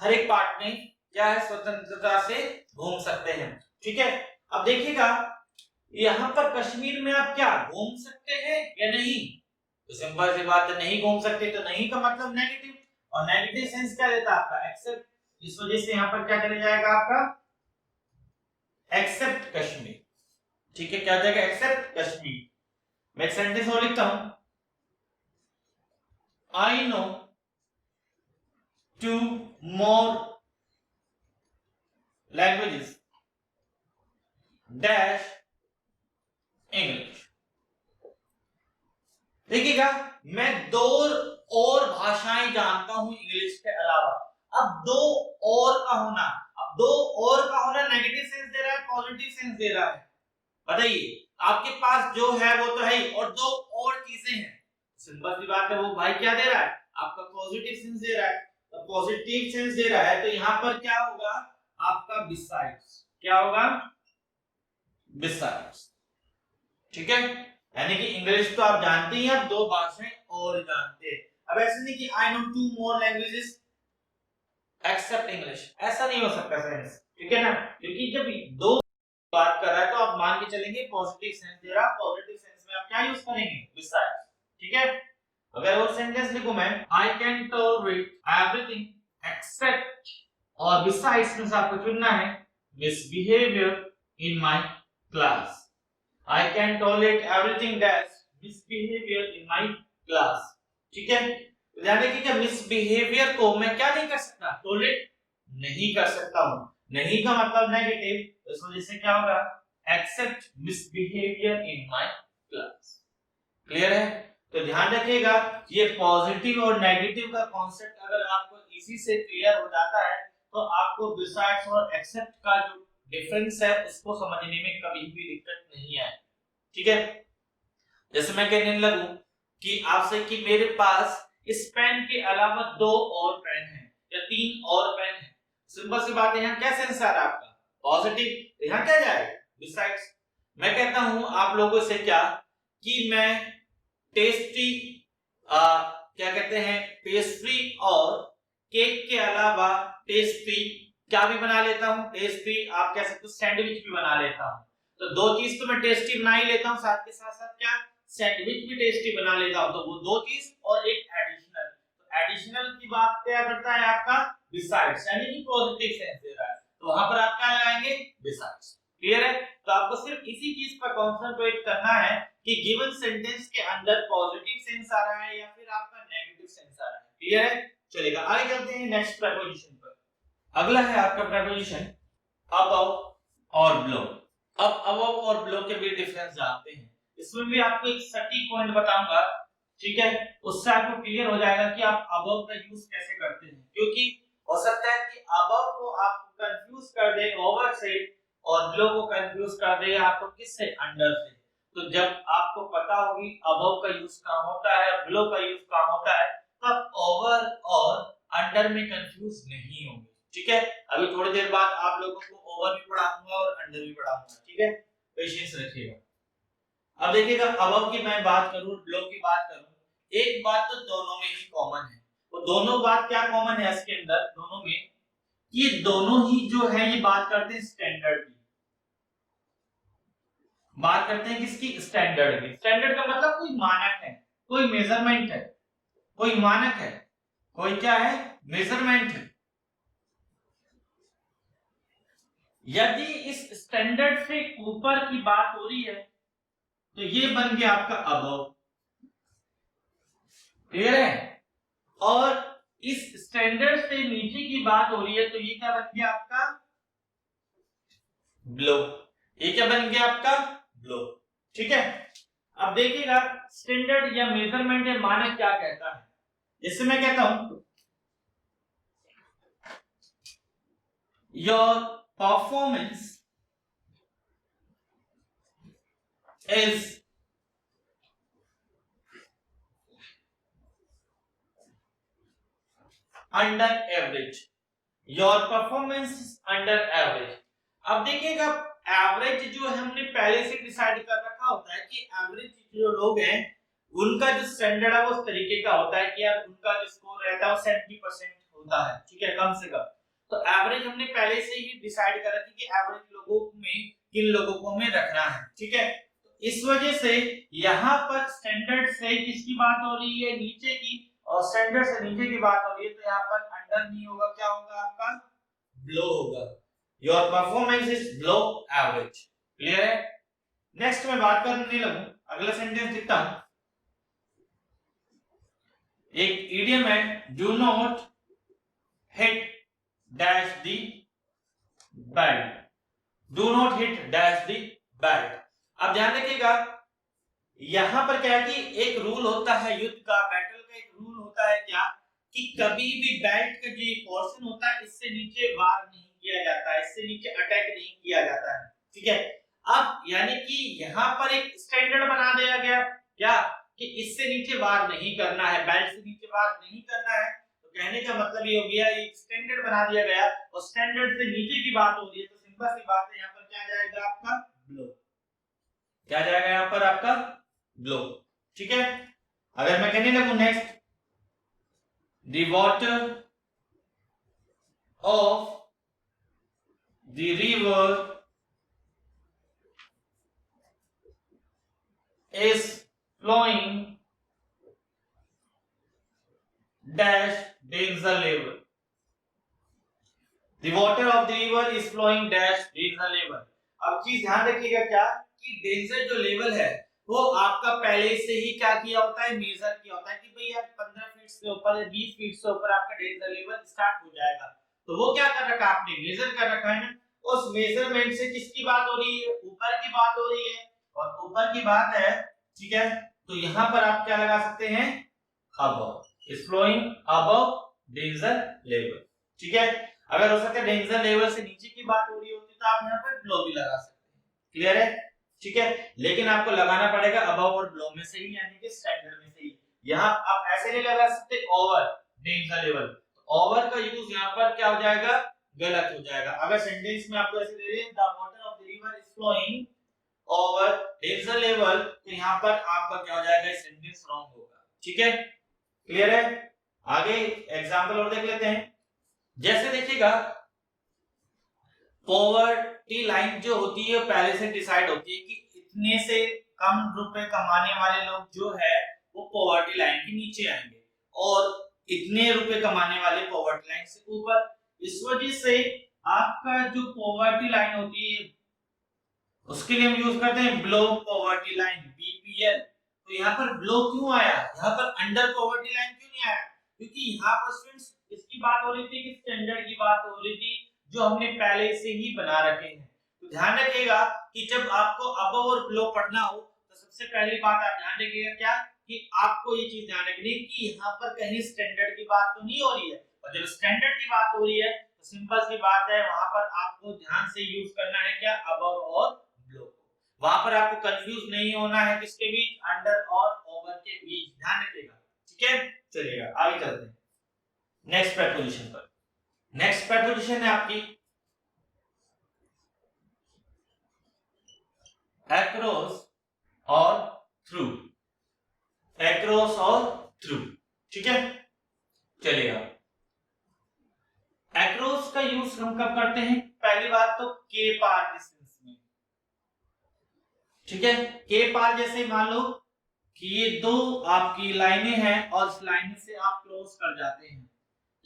हर एक पार्ट में क्या है, स्वतंत्रता से घूम सकते हैं। ठीक है, अब देखिएगा यहाँ पर कश्मीर में आप क्या घूम सकते हैं या नहीं, तो सिंपल सी बात है, नहीं घूम सकते, तो नहीं का मतलब नेगेटिव, और नेगेटिव सेंस क्या देता है आपका, एक्सेप्ट, इस वजह से यहाँ पर क्या चले जाएगा आपका एक्सेप्ट कश्मीर। ठीक है, क्या जाएगा, एक्सेप्ट कश्मीर। मैं एक सेंटेंस और लिखता हूं, I know 2 more languages dash English. देखिएगा मैं 2 और भाषाएं जानता हूं इंग्लिश के अलावा। अब 2 और का होना, अब 2 और का होना नेगेटिव सेंस दे रहा है, पॉजिटिव सेंस दे रहा है, बताइए। आपके पास जो है वो तो है ही, और 2 और चीजें हैं, सिंपल सी बात है, वो भाई क्या दे रहा है आपका पॉजिटिव सेंस दे रहा है, तो पॉजिटिव सेंस दे रहा है, तो यहां पर क्या होगा आपका बिसाइड्स, क्या होगा बिसाइड्स। ठीक है, यानी कि इंग्लिश तो आप जानते ही, आप 2 भाषाएं और जानते हैं। अब ऐसे नहीं कि I know 2 more languages except English, ऐसा नहीं हो सकता सेंस, ठीक है ना, क्योंकि जब 2 बात कर रहा है तो आप मान के चलेंगे पॉजिटिव सेंस दे रहा, पॉजिटिव सेंस में आप क्या यूज करेंगे, बिसाइड्स। ठीक है, अगर वो सेंटेंस लिखूं मैं, I can tolerate everything except, और बिसाइड्स में से आपको चुनना है misbehaviour in my class. I can tolerate everything that's misbehavior in my class। ठीक है, ध्यान रखिए कि मिसबिहेवियर को मैं क्या नहीं कर सकता, टॉलरेट नहीं कर सकता हूं, नहीं का मतलब नेगेटिव, इस वजह से क्या होगा except misbehaviour in my class. Clear है, तो ध्यान रखिएगा ये पॉजिटिव और नेगेटिव का कॉन्सेप्ट अगर आपको इसी से क्लियर हो जाता है तो आपको बिसाइड्स और एक्सेप्ट का जो डिफरेंस है उसको समझने में कभी भी दिक्कत नहीं है। ठीक है, जैसे मैं कहने लगूं कि आपसे कि मेरे पास इस पेन के अलावा 2 और पेन हैं या 3 और पेन हैं, सिंपल सी बात है, यहाँ क्या सेंस आ रहा है आपका पॉजिटिव, यहाँ क्या जाएगा बिसाइड्स। मैं कहता हूं आप लोगों से क्या कि मैं टेस्टी क्या कहते हैं पेस्ट्री और केक के अलावा टेस्टी क्या भी बना लेता हूं, टेस्टी आप कह सकते हो सैंडविच भी बना लेता हूं। तो 2 चीज तो मैं टेस्टी बना ही लेता हूं, साथ के साथ साथ क्या सैंडविच भी टेस्टी बना लेता हूं, तो वो 2 चीज और एक एडिशनल, तो एडिशनल की बात क्या करता है आपका बिसाइड्स, यानी कि पॉजिटिव सेंस दे रहा है, तो वहां पर आप क्या लगाएंगे बिसाइड्स। क्लियर है, तो आपको सिर्फ इसी चीज पर कंसंट्रेट करना है कि गिवन सेंटेंस के अंदर पॉजिटिव सेंस आ रहा है या फिर आपका नेगेटिव सेंस आ रहा है। क्लियर है, चलेगा आगे चलते हैं नेक्स्ट प्रीपोजिशन पर। अगला है आपका प्रीपोजिशन अबव और बिलो। अब अबव और बिलो के बीच डिफरेंस जानते हैं, इसमें भी आपको एक सटीक पॉइंट बताऊंगा, ठीक है, उससे आपको क्लियर हो जाएगा कि आप अबव का यूज कैसे करते हैं, क्योंकि हो सकता है कि अबव को आप कंफ्यूज कर दे ओवर से और बिलो को कंफ्यूज कर दे आपको किससे, अंडर से। तो जब आपको पता होगी अबव का यूज कहां होता है, बिलो का यूज कहां होता है, तब ओवर और अंडर में कंफ्यूज नहीं होंगे। ठीक है, अभी थोड़ी देर बाद आप लोगों को ओवर भी पढ़ाऊंगा और अंडर भी पढ़ाऊंगा, ठीक है, पेशेंस रखिएगा। अब देखिएगा अबव की मैं बात करूं, बिलो की बात करूं, एक बात तो दोनों में ही कॉमन है, वो दोनों बात क्या कॉमन है इसके अंदर दोनों में, ये दोनों ही जो है ये बात करते हैं स्टैंडर्ड की, बात करते हैं किसकी, स्टैंडर्ड की। स्टैंडर्ड का मतलब कोई मानक है, कोई मेजरमेंट है, कोई मानक है, कोई क्या है मेजरमेंट है। यदि इस स्टैंडर्ड से ऊपर की बात हो रही है तो ये बन गया आपका अबव। क्लियर है, और इस स्टैंडर्ड से नीचे की बात हो रही है तो ये क्या बन गया आपका बिलो। ये क्या बन गया आपका बिलो। ठीक है, अब देखिएगा स्टैंडर्ड या मेजरमेंट या मानक क्या कहता है, जैसे मैं कहता हूं your performance is under average, your performance is under average। अब देखिएगा एवरेज जो है हमने पहले से डिसाइड कर रखा होता है कि एवरेज जो लोग हैं उनका जो स्टैंडर्ड है वो उस तरीके का होता है कि यार उनका जो स्कोर रहता है वो 70% होता है, ठीक है, कम से कम। तो एवरेज हमने पहले से ही डिसाइड कर रखी कि एवरेज लोगों में किन लोगों को हमें रखना है, ठीक है। तो इस वजह से यहाँ पर स्टैंडर्ड से किसकी बात हो रही है, नीचे की, और स्टैंडर्ड से नीचे की बात हो रही है, तो यहाँ पर अंडर नहीं होगा, क्या होगा आपका, बिलो होगा। Your performance is below average. Clear है। नेक्स्ट मैं बात करने लगूं, अगला सेंटेंस लिखता हूं। एक इडियम है, do not hit dash the belt, do not hit dash the belt. अब ध्यान रखिएगा, यहां पर क्या है कि एक रूल होता है युद्ध का, बैटल का एक रूल होता है क्या, कि कभी भी बेल्ट का जो पोर्शन होता है इससे नीचे वार नहीं किया जाता है, इससे नीचे अटैक नहीं किया जाता है, ठीक है। अब यानी कि यहाँ पर एक स्टैंडर्ड बना दिया गया क्या, कि इससे नीचे वार नहीं करना है, बेल्ट से नीचे वार नहीं करना है। तो कहने का मतलब ये हो गया, एक स्टैंडर्ड बना दिया गया और स्टैंडर्ड से नीचे की बात हो रही है, तो सिंपल सी बात है, यहाँ पर क्या जाएगा आपका, बिलो। क्या जाएगा यहाँ पर आपका, बिलो, ठीक है। अगर मैं कहने लगूं next, the water of the river is flowing dash danger level, the water of the river is flowing dash danger level। अब चीज ध्यान रखिएगा क्या, कि डेंजर जो लेवल है वो आपका पहले से ही क्या किया होता है, मेजर किया होता है कि भाई यार 15 फीट से ऊपर या 20 फीट से ऊपर आपका डेंजर लेवल स्टार्ट हो जाएगा। तो वो क्या कर रखा आपने, मेजर कर रखा है ना। उस मेजरमेंट से किसकी बात हो रही है, ऊपर की बात हो रही है, और ऊपर की बात है, ठीक है। तो यहाँ पर आप क्या लगा सकते हैं, above is flowing above danger level, ठीक है। अगर हो सकता है डेंजर लेवल से नीचे की बात हो रही होती तो आप यहाँ पर बिलो भी लगा सकते हैं। क्लियर है, ठीक है। लेकिन आपको लगाना पड़ेगा अबव और बिलो में से ही, यानी कि स्टैंडर्ड में से ही। यहाँ आप ऐसे नहीं लगा सकते ओवर डेंजर लेवल, ओवर का यूज यहाँ पर क्या हो जाएगा, गलत हो जाएगा। अगर सेंटेंस में आपको ऐसे दे दें, the water of the river is flowing over danger level, तो यहाँ पर आपका क्या हो जाएगा, सेंटेंस रॉन्ग होगा, ठीक है। क्लियर है। आगे एग्जांपल और देख लेते हैं। जैसे देखिएगा, पॉवर्टी लाइन जो होती है पहले से डिसाइड होती है कि इतने से कम रुपए कमाने वाले लोग जो है वो पॉवर्टी लाइन के नीचे आएंगे, और इतने रुपए कमाने वाले पॉवर्टी लाइन से ऊपर। इस वजह से आपका जो पॉवर्टी लाइन होती है उसके लिए हम यूज करते हैं बिलो पॉवर्टी लाइन, बीपीएल। तो यहाँ पर बिलो क्यों आया, यहाँ पर अंडर पॉवर्टी लाइन क्यों नहीं आया, क्योंकि यहाँ पर स्टूडेंट्स इसकी बात हो रही थी कि स्टैंडर्ड की बात हो रही थी जो हमने पहले से ही बना रखे हैं। तो ध्यान रखिएगा कि जब आपको अबव और बिलो पढ़ना हो तो सबसे पहली बात आप ध्यान रखिएगा क्या, कि आपको ये चीज ध्यान रखनी है कि यहाँ पर कहीं स्टैंडर्ड की बात तो नहीं हो रही है, और जब स्टैंडर्ड की बात हो रही है तो सिंपल सी बात है, वहां पर आपको ध्यान से यूज करना है क्या, अबव और बिलो। वहां पर आपको कंफ्यूज नहीं होना है किसके बीच, अंडर और ओवर के बीच, ध्यान रखिएगा, ठीक है। चलिएगा आगे चलते हैं नेक्स्ट प्रेपोजिशन पर। नेक्स्ट प्रेपोजिशन है आपकी अक्रॉस और थ्रू, अक्रॉस और थ्रू, ठीक है। चलिएगा, अक्रॉस का यूज हम कब करते हैं, पहली बात तो के पार डिस्टेंस में, ठीक है। के पार जैसे मान लो कि ये दो आपकी लाइनें हैं और इस लाइन से आप क्रॉस कर जाते हैं,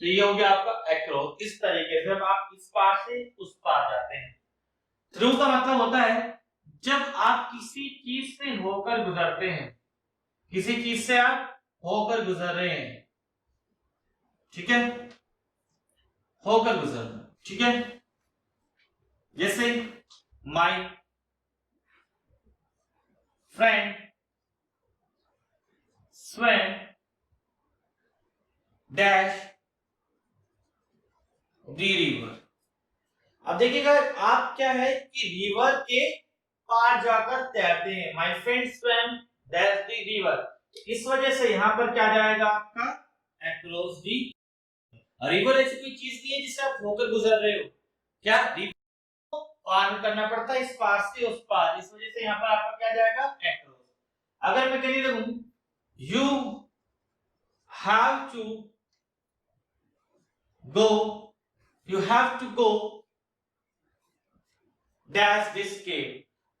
तो ये हो गया आपका अक्रॉस। इस तरीके से आप इस पार से उस पार जाते हैं। थ्रू का मतलब होता है जब आप किसी चीज से होकर गुजरते हैं, किसी चीज से आप होकर गुजर रहे हैं, ठीक है, होकर गुजरना, ठीक है। जैसे my friend swum dash the river. अब देखिएगा आप क्या है कि रिवर के पार जाकर तैरते हैं, my friend swum dash the river. इस वजह से यहां पर क्या जाएगा आपका, अक्रॉस द रिवर। ऐसी कोई चीज नहीं है जिससे आप होकर गुजर रहे हो, क्या रिवर को पार करना पड़ता है इस पार से उस पार, इस वजह से यहां पर आपका क्या जाएगा, अक्रॉस। अगर मैं कहने लगूं you have to go you have to go dash this cave.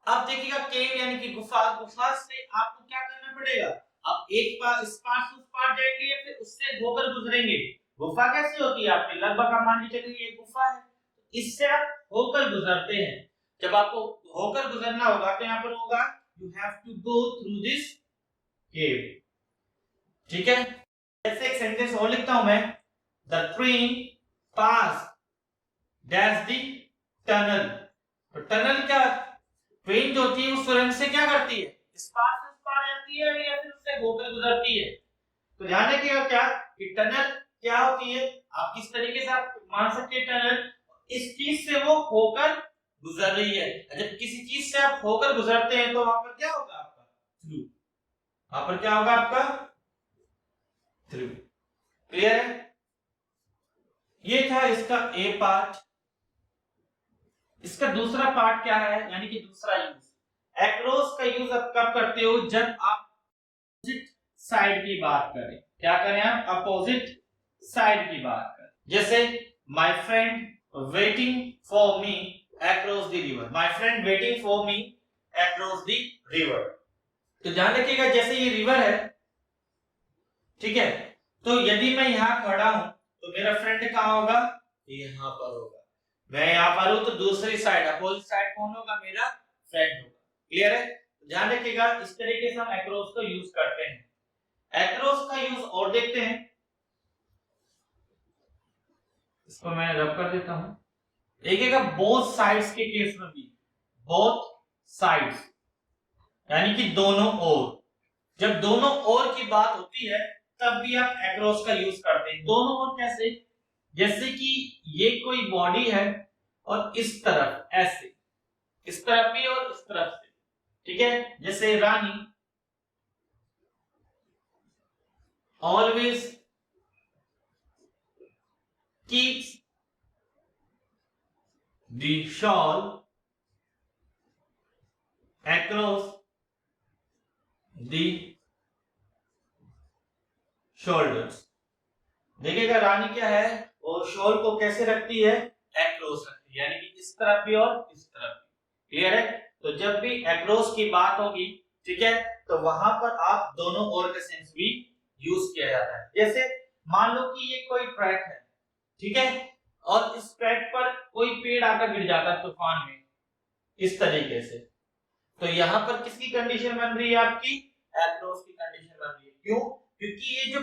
अब देखिएगा केव यानी कि गुफा, गुफा से आपको क्या करना पड़ेगा, आप एक पार इस पार से उस पार जाएंगे या फिर उससे होकर गुजरेंगे। गुफा कैसी होती है आपके, लगभग आप मान लीजिए ये गुफा है, इससे आप होकर गुजरते हैं। जब आपको होकर गुजरना होगा तो यहाँ पर होगा you have to go through this cave, ठीक है। जैसे एक सेंटेंस और लिखता हूं मैं, the train passed dash the tunnel। तो टनल क्या, ट्रेन जो होती है उस सुरंग से क्या करती है, इस पार से उस पार जाती है या फिर उससे होकर गुजरती है। तो ध्यान रखिएगा क्या कि टनल क्या होती है, आप किस तरीके से आप मान सकते हैं टनल, इस चीज से वो होकर गुजर रही है। जब किसी चीज से आप होकर गुजरते हैं तो वहां पर क्या होगा आपका थ्रू, वहां पर क्या होगा आपका थ्रू। क्लियर है, ये था इसका ए पार्ट। इसका दूसरा पार्ट क्या है, यानी कि दूसरा यूज। एक्रोस का यूज आप कब करते हो, जब आप अपोजिट साइड की बात करें। क्या करें आप, अपोजिट साइड की बात करें। जैसे my friend waiting for me across the river, my friend waiting for me across the river. तो ध्यान रखिएगा जैसे ये रिवर है, ठीक है, तो यदि मैं यहां खड़ा हूं तो मेरा फ्रेंड कहां होगा, यहां पर होगा। मैं यहां पर हूं तो दूसरी साइड अपोजिट साइड कौन होगा, मेरा फ्रेंड होगा। क्लियर है, ध्यान रखिएगा इस तरीके से हम अक्रॉस को यूज करते हैं। अक्रॉस का यूज और देखते हैं, इसको मैं रब कर देता हूं। देखिएगा बोथ साइड्स के केस में भी, बोथ साइड्स यानी कि दोनों ओर, जब दोनों ओर की बात होती है तब भी आप अक्रॉस का यूज करते हैं। दोनों ओर कैसे, जैसे कि ये कोई बॉडी है और इस तरफ ऐसे, इस तरफ भी और इस तरफ से, ठीक है। जैसे Rani always keeps the shawl across the shoulders। देखिएगा रानी क्या है, और शॉल को कैसे रखती है, across रखती है, यानी कि इस तरफ भी और इस तरफ भी। क्लियर है, तो जब भी across की बात होगी, ठीक है, तो वहां पर आप दोनों ओर का सेंस भी यूज किया जाता है। जैसे मान लो कि ये कोई ट्रैक है, ठीक है, और इस ट्रैक पर कोई पेड़ आकर गिर जाता है तूफान में, इस तरीके से, तो यहां पर किसकी कंडीशन बन रही है, आपकी एक्रॉस की कंडीशन बन रही है। क्यों, क्योंकि ये जो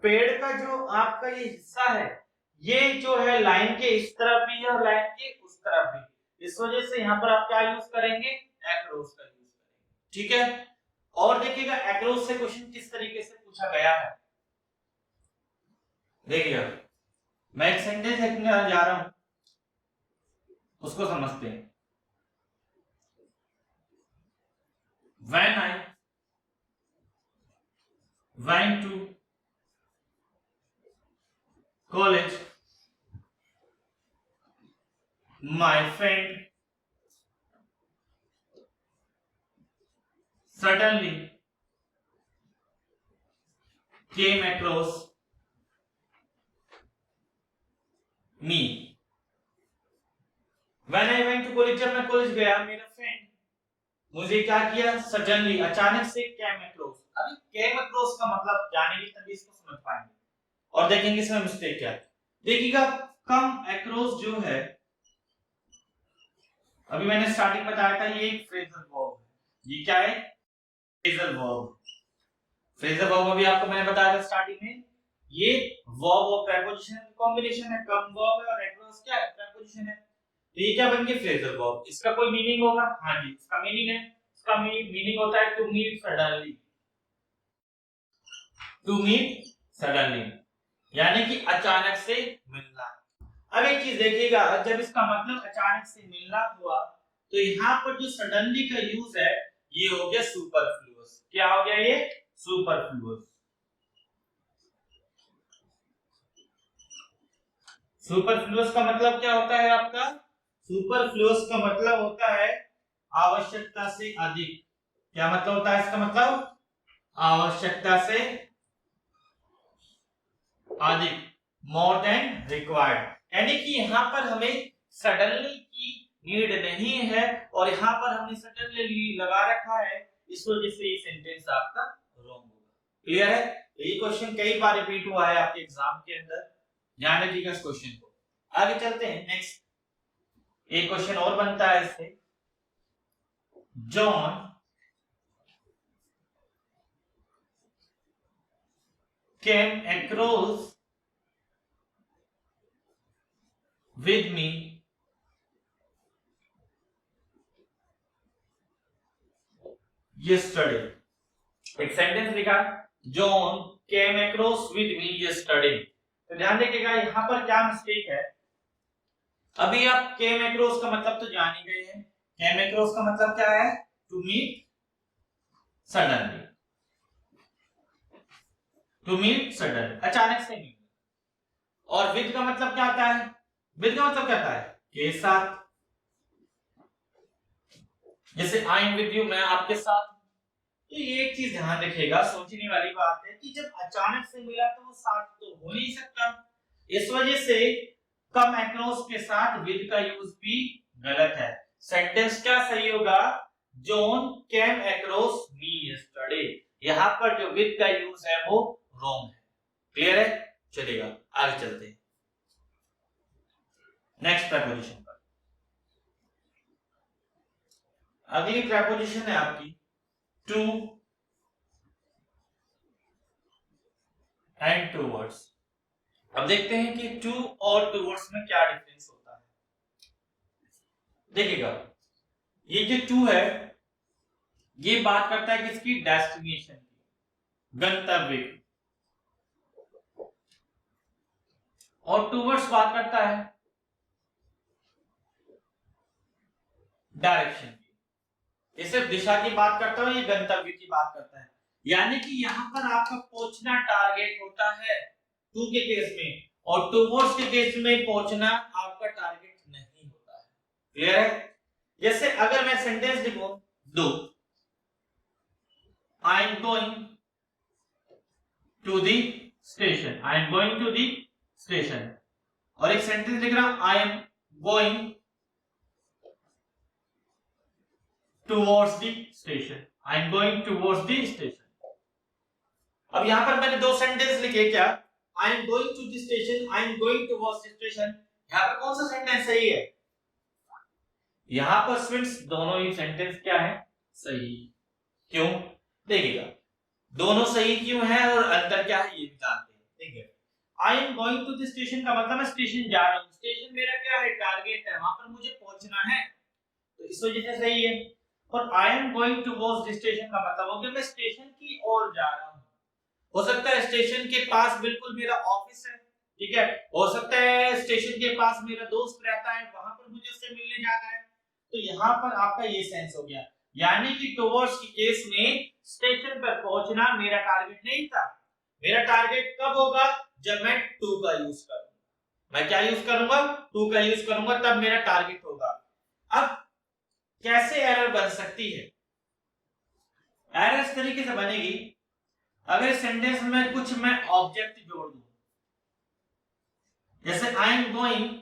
पेड़ का जो आपका ये हिस्सा है, ये जो है लाइन के इस तरफ भी है और लाइन के उस तरफ भी, इस वजह से यहां पर आप क्या यूज करेंगे, एक्रॉस का यूज करेंगे। ठीक है, और देखिएगा एक्रॉस से क्वेश्चन किस तरीके से पूछा गया है। देखिएगा मैं एक सेंटेंस लिखने जा रहा हूं, उसको समझते हैं। When I went to college, my friend suddenly came across me. When I went to college, जब मैं कॉलेज गया, मेरा फ्रेंड मुझे क्या किया, सडनली अचानक से कैम अक्रॉस। अभी कैम अक्रॉस का मतलब जानेंगे तभी इसको समझ पाएंगे और देखेंगे इसमें मिस्टेक क्या है। देखिएगा कम अक्रॉस जो है, अभी मैंने स्टार्टिंग बताया था ये एक फ्रेजल वर्ब है। ये क्या है, फ्रेजल वर्ब। फ्रेजल वर्ब अभी आपको मैंने बताया था स्टार्टिंग में, ये वर्ब और प्रीपोजिशन का कॉम्बिनेशन है। कम वर्ब है और अक्रॉस क्या है, प्रीपोजिशन है। तो ये क्या बन गई, फ्रेजल वर्ब। इसका कोई मीनिंग होगा, हां जी इसका मीनिंग है, इसका मीनिंग होता है to meet suddenly. To meet suddenly यानी कि अचानक से मिलना। अब एक चीज देखिएगा, जब इसका मतलब अचानक से मिलना हुआ तो यहां पर जो सडनली का यूज है ये हो गया सुपरफ्लुअस। क्या हो गया, ये सुपरफ्लुअस। सुपरफ्लुअस का मतलब क्या होता है आपका, सुपरफ्लुअस का मतलब होता है आवश्यकता से अधिक। क्या मतलब होता है इसका मतलब, आवश्यकता से अधिक, मोर देन रिक्वायर्ड। यानी कि यहाँ पर हमें सडनली की नीड नहीं है और यहाँ पर हमने सडनली लगा रखा है, इस वजह से ये सेंटेंस आपका रॉन्ग होगा। क्लियर है? ये क्वेश्चन कई बार रिपीट हुआ है आपके एग्जाम के अंदर, ध्यान रखिएगा इस क्वेश्चन को। आगे चलते हैं नेक्स्ट, एक क्वेश्चन और बनता है इससे। John came across with me yesterday। एक सेंटेंस लिखा, John came across with me yesterday। तो ध्यान रखिएगा यहाँ पर क्या मिस्टेक है। अभी आप केम अक्रॉस का मतलब तो जान ही गए हैं। केम अक्रॉस का मतलब क्या है? To meet suddenly, to meet sudden, अचानक से मिलना। और विद का मतलब क्या आता है? विद का मतलब क्या आता है? के साथ। जैसे आई एम विद यू, मैं आपके साथ। तो ये एक चीज ध्यान रखिएगा, सोचने वाली बात है कि जब अचानक से मिला तो वो साथ तो हो नहीं सकता। इस वजह से कम अक्रॉस के साथ विद का यूज भी गलत है। सेंटेंस क्या सही होगा? John came across me yesterday. यहां पर जो विद का यूज है वो रॉन्ग है। क्लियर है? चलेगा, आगे चलते हैं नेक्स्ट प्रेपोजिशन पर। अगली प्रेपोजिशन है आपकी टू एंड टूवर्ड्स। अब देखते हैं कि टू और टूवर्ड्स में क्या डिफरेंस होता है। देखिएगा, ये जो टू है ये बात करता है किसकी? डेस्टिनेशन की, गंतव्य की। और टूवर्ड्स बात करता है डायरेक्शन की। ये सिर्फ दिशा की बात करता है, ये गंतव्य की बात करता है। यानी कि यहाँ पर आपका पहुंचना टारगेट होता है टू के केस में, और टूवर्ड्स के केस में पहुंचना आपका टारगेट नहीं होता है। क्लियर है? जैसे अगर मैं सेंटेंस लिखूं, दो I am going to the station, I am going to the station, और एक सेंटेंस लिख रहा हूं, I am going towards the station, I am going towards the station. अब यहां पर मैंने दो सेंटेंस लिखे, क्या? I am going to the station, I am going towards the station. यहां पर कौन सा सेंटेंस सही है? यहां पर स्टूडेंट्स दोनों ही सेंटेंस क्या है? सही। क्यों? देखिएगा, दोनों सही क्यों है और अंतर क्या है ये भी जानते हैं। देखिए, I am going to the station का मतलब मैं स्टेशन जा रहा हूं। स्टेशन मेरा क्या है? टारगेट है, वहां पर मुझे पहुंचना है, तो इस वजह से सही है। और आई am going towards the station का मतलब हो गया मैं स्टेशन की ओर जा रहा हूं। हो सकता है स्टेशन के पास बिल्कुल मेरा ऑफिस है, ठीक है, हो सकता है स्टेशन के पास मेरा दोस्त रहता है, वहां पर मुझे उससे मिलने जाना है। तो यहाँ पर आपका ये सेंस हो गया, यानी कि टुवर्ड्स की केस में स्टेशन पर पहुंचना मेरा टारगेट नहीं था। मेरा टारगेट कब होगा? जब मैं टू का यूज करूंगा। मैं क्या यूज करूंगा? टू का यूज करूंगा, तब मेरा टारगेट होगा। अब कैसे एरर बन सकती है? एरर इस तरीके से बनेगी, अगर सेंटेंस में कुछ मैं ऑब्जेक्ट जोड़ दूं, जैसे I am going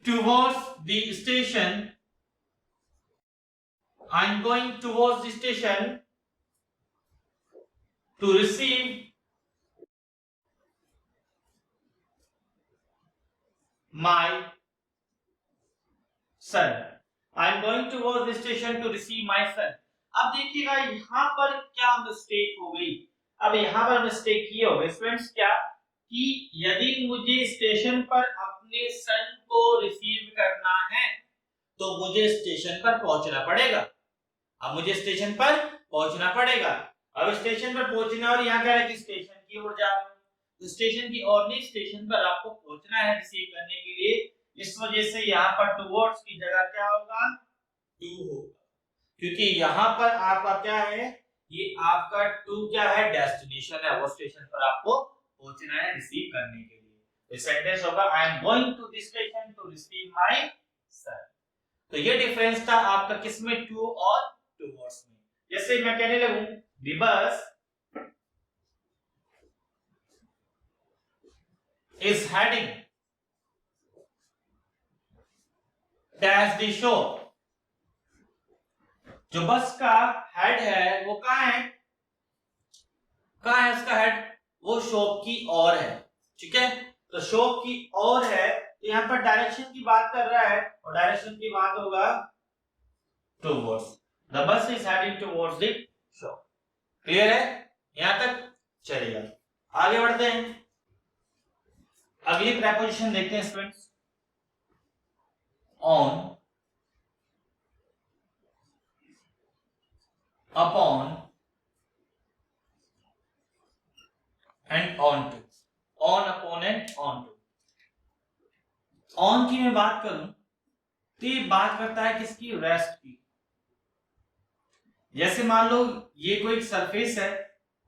towards the station, I am going towards the station to receive my son, I am going towards the station to receive my son. अब देखिएगा यहां पर क्या मिस्टेक हो गई। अब यहां पर मिस्टेक ये हो गई स्टूडेंट्स, क्या कि यदि मुझे स्टेशन पर अपने सन को रिसीव करना है तो मुझे स्टेशन पर पहुंचना पड़ेगा। अब मुझे स्टेशन पर पहुंचना पड़ेगा। अब स्टेशन पर पहुंचना, और यहाँ कह रहा है कि स्टेशन की ओर जा रहा हूं, तो स्टेशन की ओर नहीं, स्टेशन पर आपको पहुंचना है रिसीव करने के लिए। इस वजह से यहाँ पर टुवर्ड्स की जगह क्या होगा? टू होगा, क्योंकि यहाँ पर आपका क्या है? ये आपका टू क्या है? डेस्टिनेशन है, वो स्टेशन पर आपको पहुंचना है रिसीव करने के लिए। तो सेंटेंस होगा I am going to the station to receive my son. तो ये डिफरेंस था आपका किसमें? टू और टुवर्ड्स में। जैसे मैं कहने लगूं the bus is heading dash the shop. जो बस का हेड है वो कहाँ है? कहाँ है उसका हेड? वो शॉप की ओर है। ठीक है, तो शॉप की ओर है तो यहाँ पर डायरेक्शन की बात कर रहा है और डायरेक्शन की बात होगा towards. The bus is heading towards the shop. Clear है? यहां तक चलेगा। आगे बढ़ते हैं, अगली प्रेपोजिशन देखते हैं students. On, upon and onto. On, upon and onto. On की मैं बात करूं तो ये बात करता है किसकी? रेस्ट की। जैसे मान लो ये कोई सरफेस है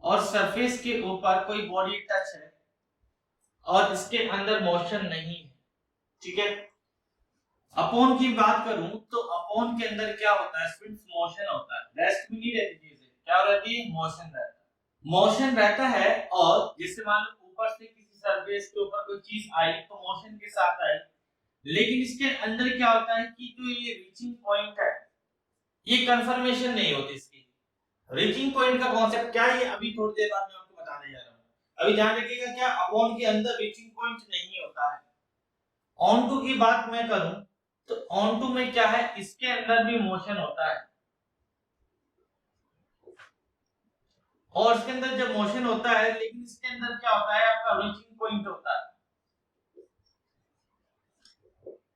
और सरफेस के ऊपर कोई बॉडी टच है और इसके अंदर मोशन नहीं है। ठीक है, अपॉन की बात करूं तो अपॉन के अंदर क्या होता है स्टूडेंट्स? मोशन होता है। रेस्ट में नहीं रहती चीजें, क्या रहती है? मोशन रहता है। मोशन रहता है और जैसे मान लो ऊपर से किसी सरफेस के ऊपर कोई चीज आई तो मोशन के साथ आई, लेकिन इसके अंदर क्या होता है कि जो ये रीचिंग पॉइंट है ये कंफर्मेशन नहीं होती इसकी। रीचिंग पॉइंट का कॉन्सेप्ट क्या है ये अभी थोड़ी देर बाद मैं आपको बताने जा रहा हूं। अभी ध्यान रखिएगा, क्या अपॉन के अंदर रीचिंग पॉइंट नहीं होता है। ऑन टू की बात मैं करूं तो ऑन टू में क्या है? इसके अंदर भी मोशन होता है और इसके अंदर जब मोशन होता है लेकिन इसके अंदर क्या होता है? आपका रीचिंग पॉइंट होता है।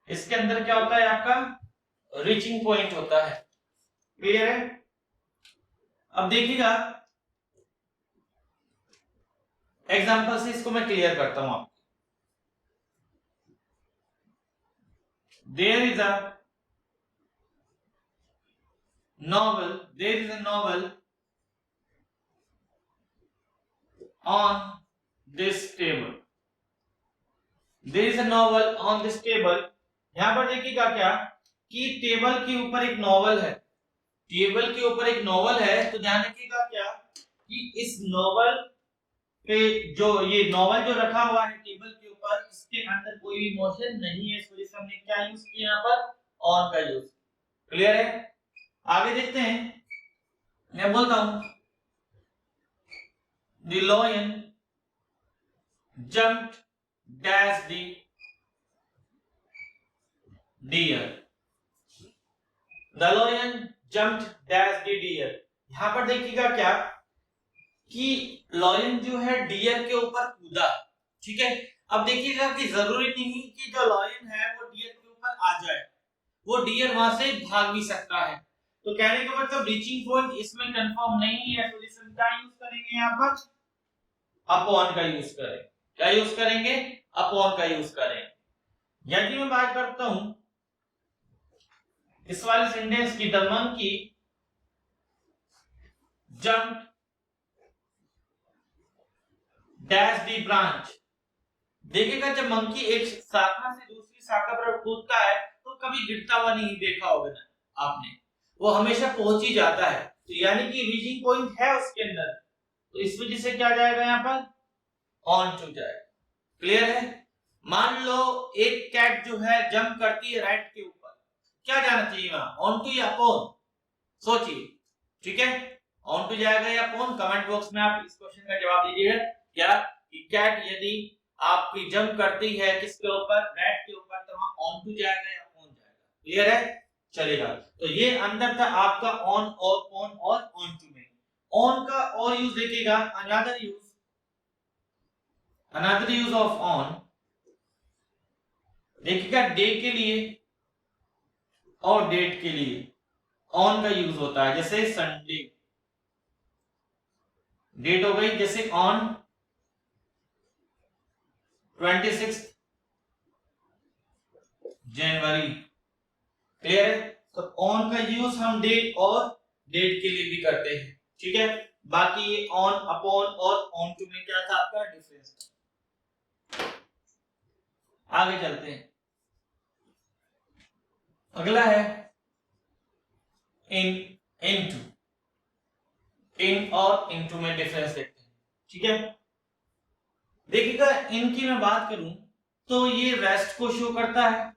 इसके अंदर क्या होता है? आपका रीचिंग पॉइंट होता है। क्लियर है? अब देखिएगा एग्जांपल से इसको मैं क्लियर करता हूं आपको। There is a novel on this table. There is a novel on this table. यहां पर देखिएगा क्या कि टेबल के ऊपर एक नॉवल है। टेबल के ऊपर एक नॉवल है तो ध्यान रखिएगा क्या कि इस नॉवल पे जो ये नॉवल जो रखा हुआ है टेबल के ऊपर इसके अंदर कोई भी मोशन नहीं है। इस वजह से हमने क्या यूज किया यहाँ पर? ऑन का यूज। क्लियर है? आगे देखते हैं, मैं बोलता हूं The lion jumped dash the deer. The lion jumped dash the deer. यहां पर देखिएगा क्या कि लॉयन जो है डियर के ऊपर कूदा। ठीक है, अब देखिएगा कि जरूरी नहीं कि जो लॉयन है वो डियर के ऊपर आ जाए, वो डियर वहां से भाग भी सकता है। तो कहने का मतलब रीचिंग पॉइंट इसमें कंफर्म नहीं है, तो इसमें क्या यूज करेंगे? यहाँ पर अपॉन का यूज करें। क्या यूज करेंगे? अपॉन का यूज करें। यदि मैं बात करता हूं इस वाले सेंटेंस की, the monkey jumped dash the branch. देखिएगा जब मंकी एक शाखा से दूसरी शाखा पर कूदता है तो कभी गिरता हुआ नहीं देखा होगा ना आपने, वो हमेशा पहुंच ही जाता है। तो यानी कि रीचिंग पॉइंट है उसके अंदर, तो इस वजह से क्या जाएगा यहाँ पर? ऑन टू जाएगा। क्लियर है? मान लो एक कैट जो है जंप करती है राइट के ऊपर, क्या जाना चाहिए वहां? ऑन टू या अपॉन? सोचिए। ठीक है, ऑन टू जाएगा या अपॉन? कमेंट बॉक्स में आप इस क्वेश्चन का जवाब दीजिएगा। क्या कि कैट यदि आपकी जंप करती है किसके ऊपर? राइट के ऊपर, तो वहां ऑन टू जाएगा या अपॉन जाएगा? क्लियर है? चलेगा। तो ये अंदर था आपका ऑन और ऑन और ऑन टू में। ऑन का और यूज देखिएगा, अनदर यूज ऑफ ऑन देखिएगा, डे के लिए और डेट के लिए ऑन का यूज होता है। जैसे संडे, डेट हो गई, जैसे ऑन 26 जनवरी। क्लियर है? तो ऑन का यूज हम डे और डेट के लिए भी करते हैं। ठीक है, बाकी ये ऑन, अपॉन और ऑन टू में क्या था आपका डिफरेंस। आगे चलते हैं, अगला है इन, इनटू। इन और इनटू में डिफरेंस देखते हैं। ठीक है, देखिएगा इनकी मैं बात करूं तो ये रेस्ट को शो करता है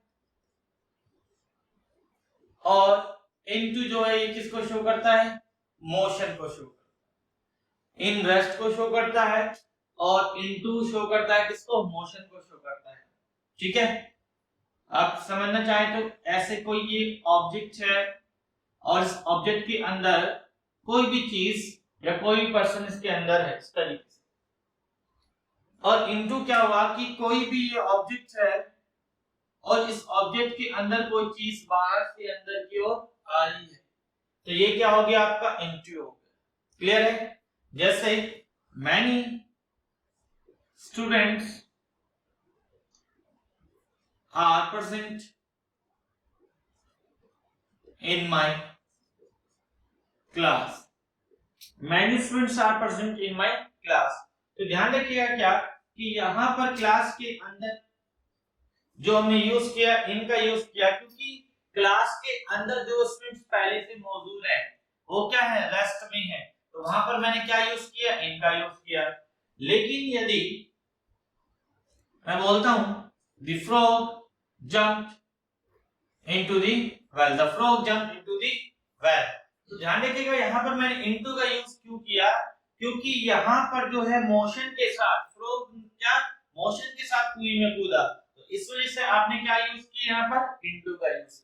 और इनटू जो है ये किसको शो करता है, मोशन को शो करता है। इन रेस्ट को शो करता है और इनटू शो करता है किसको, मोशन को शो करता है। ठीक है, आप समझना चाहे तो ऐसे कोई ये ऑब्जेक्ट है और इस ऑब्जेक्ट के अंदर कोई भी चीज या कोई भी पर्सन इसके अंदर है इस तरीके से, और इनटू क्या हुआ कि कोई भी ये ऑब्जेक्ट है और इस ऑब्जेक्ट के अंदर कोई चीज बाहर से अंदर की ओर आ रही है, तो ये क्या हो गया आपका इनटू हो गया। क्लियर है? जैसे many students are present in my class, many students are present in my class। तो ध्यान रखिएगा क्या कि यहाँ पर क्लास के अंदर जो हमने यूज किया, इनका यूज किया, क्योंकि क्लास के अंदर जो स्टूडेंट्स पहले से मौजूद है वो क्या है, रेस्ट में है, तो वहां पर मैंने क्या यूज किया, इनका यूज किया। लेकिन यदि मैं बोलता हूं the frog jumped into the well, the frog jumped into the well, तो ध्यान रखिएगा यहाँ पर मैंने इनटू का यूज क्यों किया, क्योंकि यहाँ पर जो है मोशन के साथ फ्रॉग क्या मोशन के साथ कुएं में कूदा, तो इस वजह से आपने क्या यूज किया यहाँ पर, इनटू का यूज।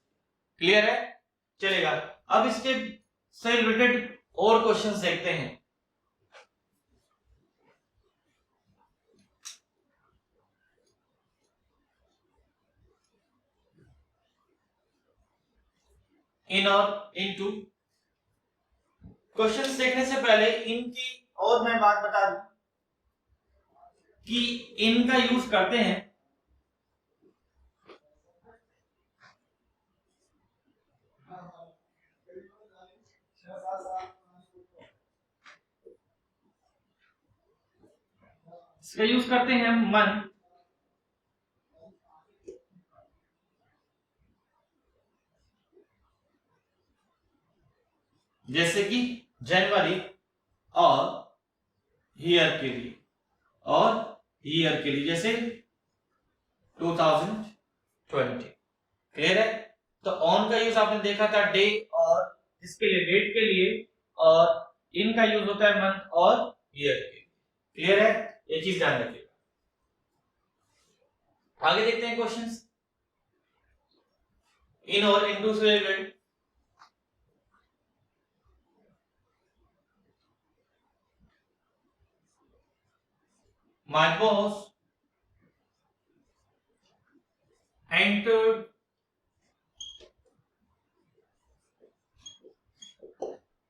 क्लियर है? चलेगा। अब इसके से रिलेटेड और क्वेश्चंस देखते हैं। इन और इनटू क्वेश्चंस देखने से पहले इनकी और मैं बात बता दूं कि इनका यूज करते हैं इसका यूज करते हैं मन, जैसे कि जनवरी और ईयर के लिए, और ईयर के लिए जैसे 2020। क्लियर है? तो ऑन का यूज आपने देखा था डे और इसके लिए डेट के लिए, और इनका यूज होता है मंथ और ईयर के लिए। क्लियर है? ये चीज ध्यान रखिएगा। आगे देखते हैं क्वेश्चंस इन और इनटू से related. My boss entered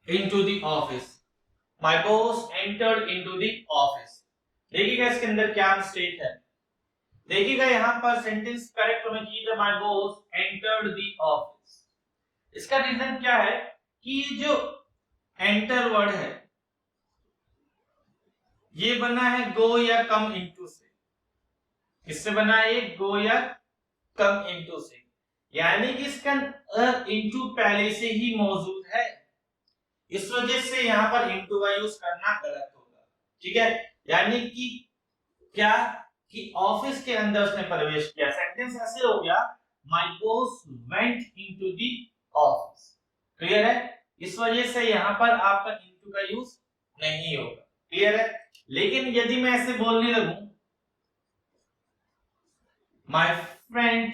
into the office। My boss entered into the office। देखिएगा इसके अंदर क्या मिस्टेक है, देखिएगा यहाँ पर सेंटेंस करेक्ट होना चाहिए था my boss entered the office। इसका रीजन क्या है कि जो एंटर वर्ड है ये बना है गो या कम इनटू से। किससे बना है ये, गो या कम इनटू से, यानी कि इसका इनटू पहले से ही मौजूद है, इस वजह से यहाँ पर इनटू का यूज करना गलत होगा। ठीक है, यानी कि क्या कि ऑफिस के अंदर उसने प्रवेश किया, सेंटेंस ऐसे हो गया my boss went into the office. Clear है? इस वजह से यहाँ पर आपका इनटू का यूज नहीं होगा। क्लियर है? लेकिन यदि मैं ऐसे बोलने लगूं my friend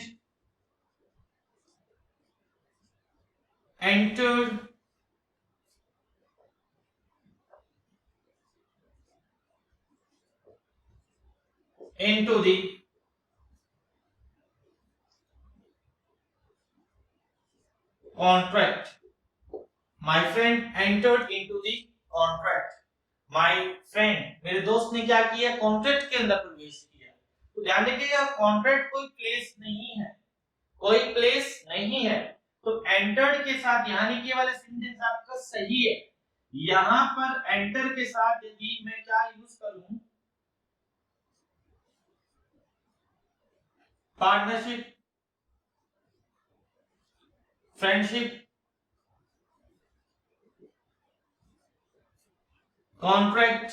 entered into the contract। My friend entered into the contract। My friend मेरे दोस्त ने क्या किया, कॉन्ट्रैक्ट के अंदर प्रवेश किया। तो ध्यान रखिएगा कॉन्ट्रैक्ट कोई प्लेस नहीं है, कोई प्लेस नहीं है, तो एंटर्ड के साथ यानी कि ये वाला सेंटेंस आपका सही है। यहां पर एंटर के साथ यदि मैं क्या यूज करूं, पार्टनरशिप, फ्रेंडशिप, कॉन्ट्रैक्ट,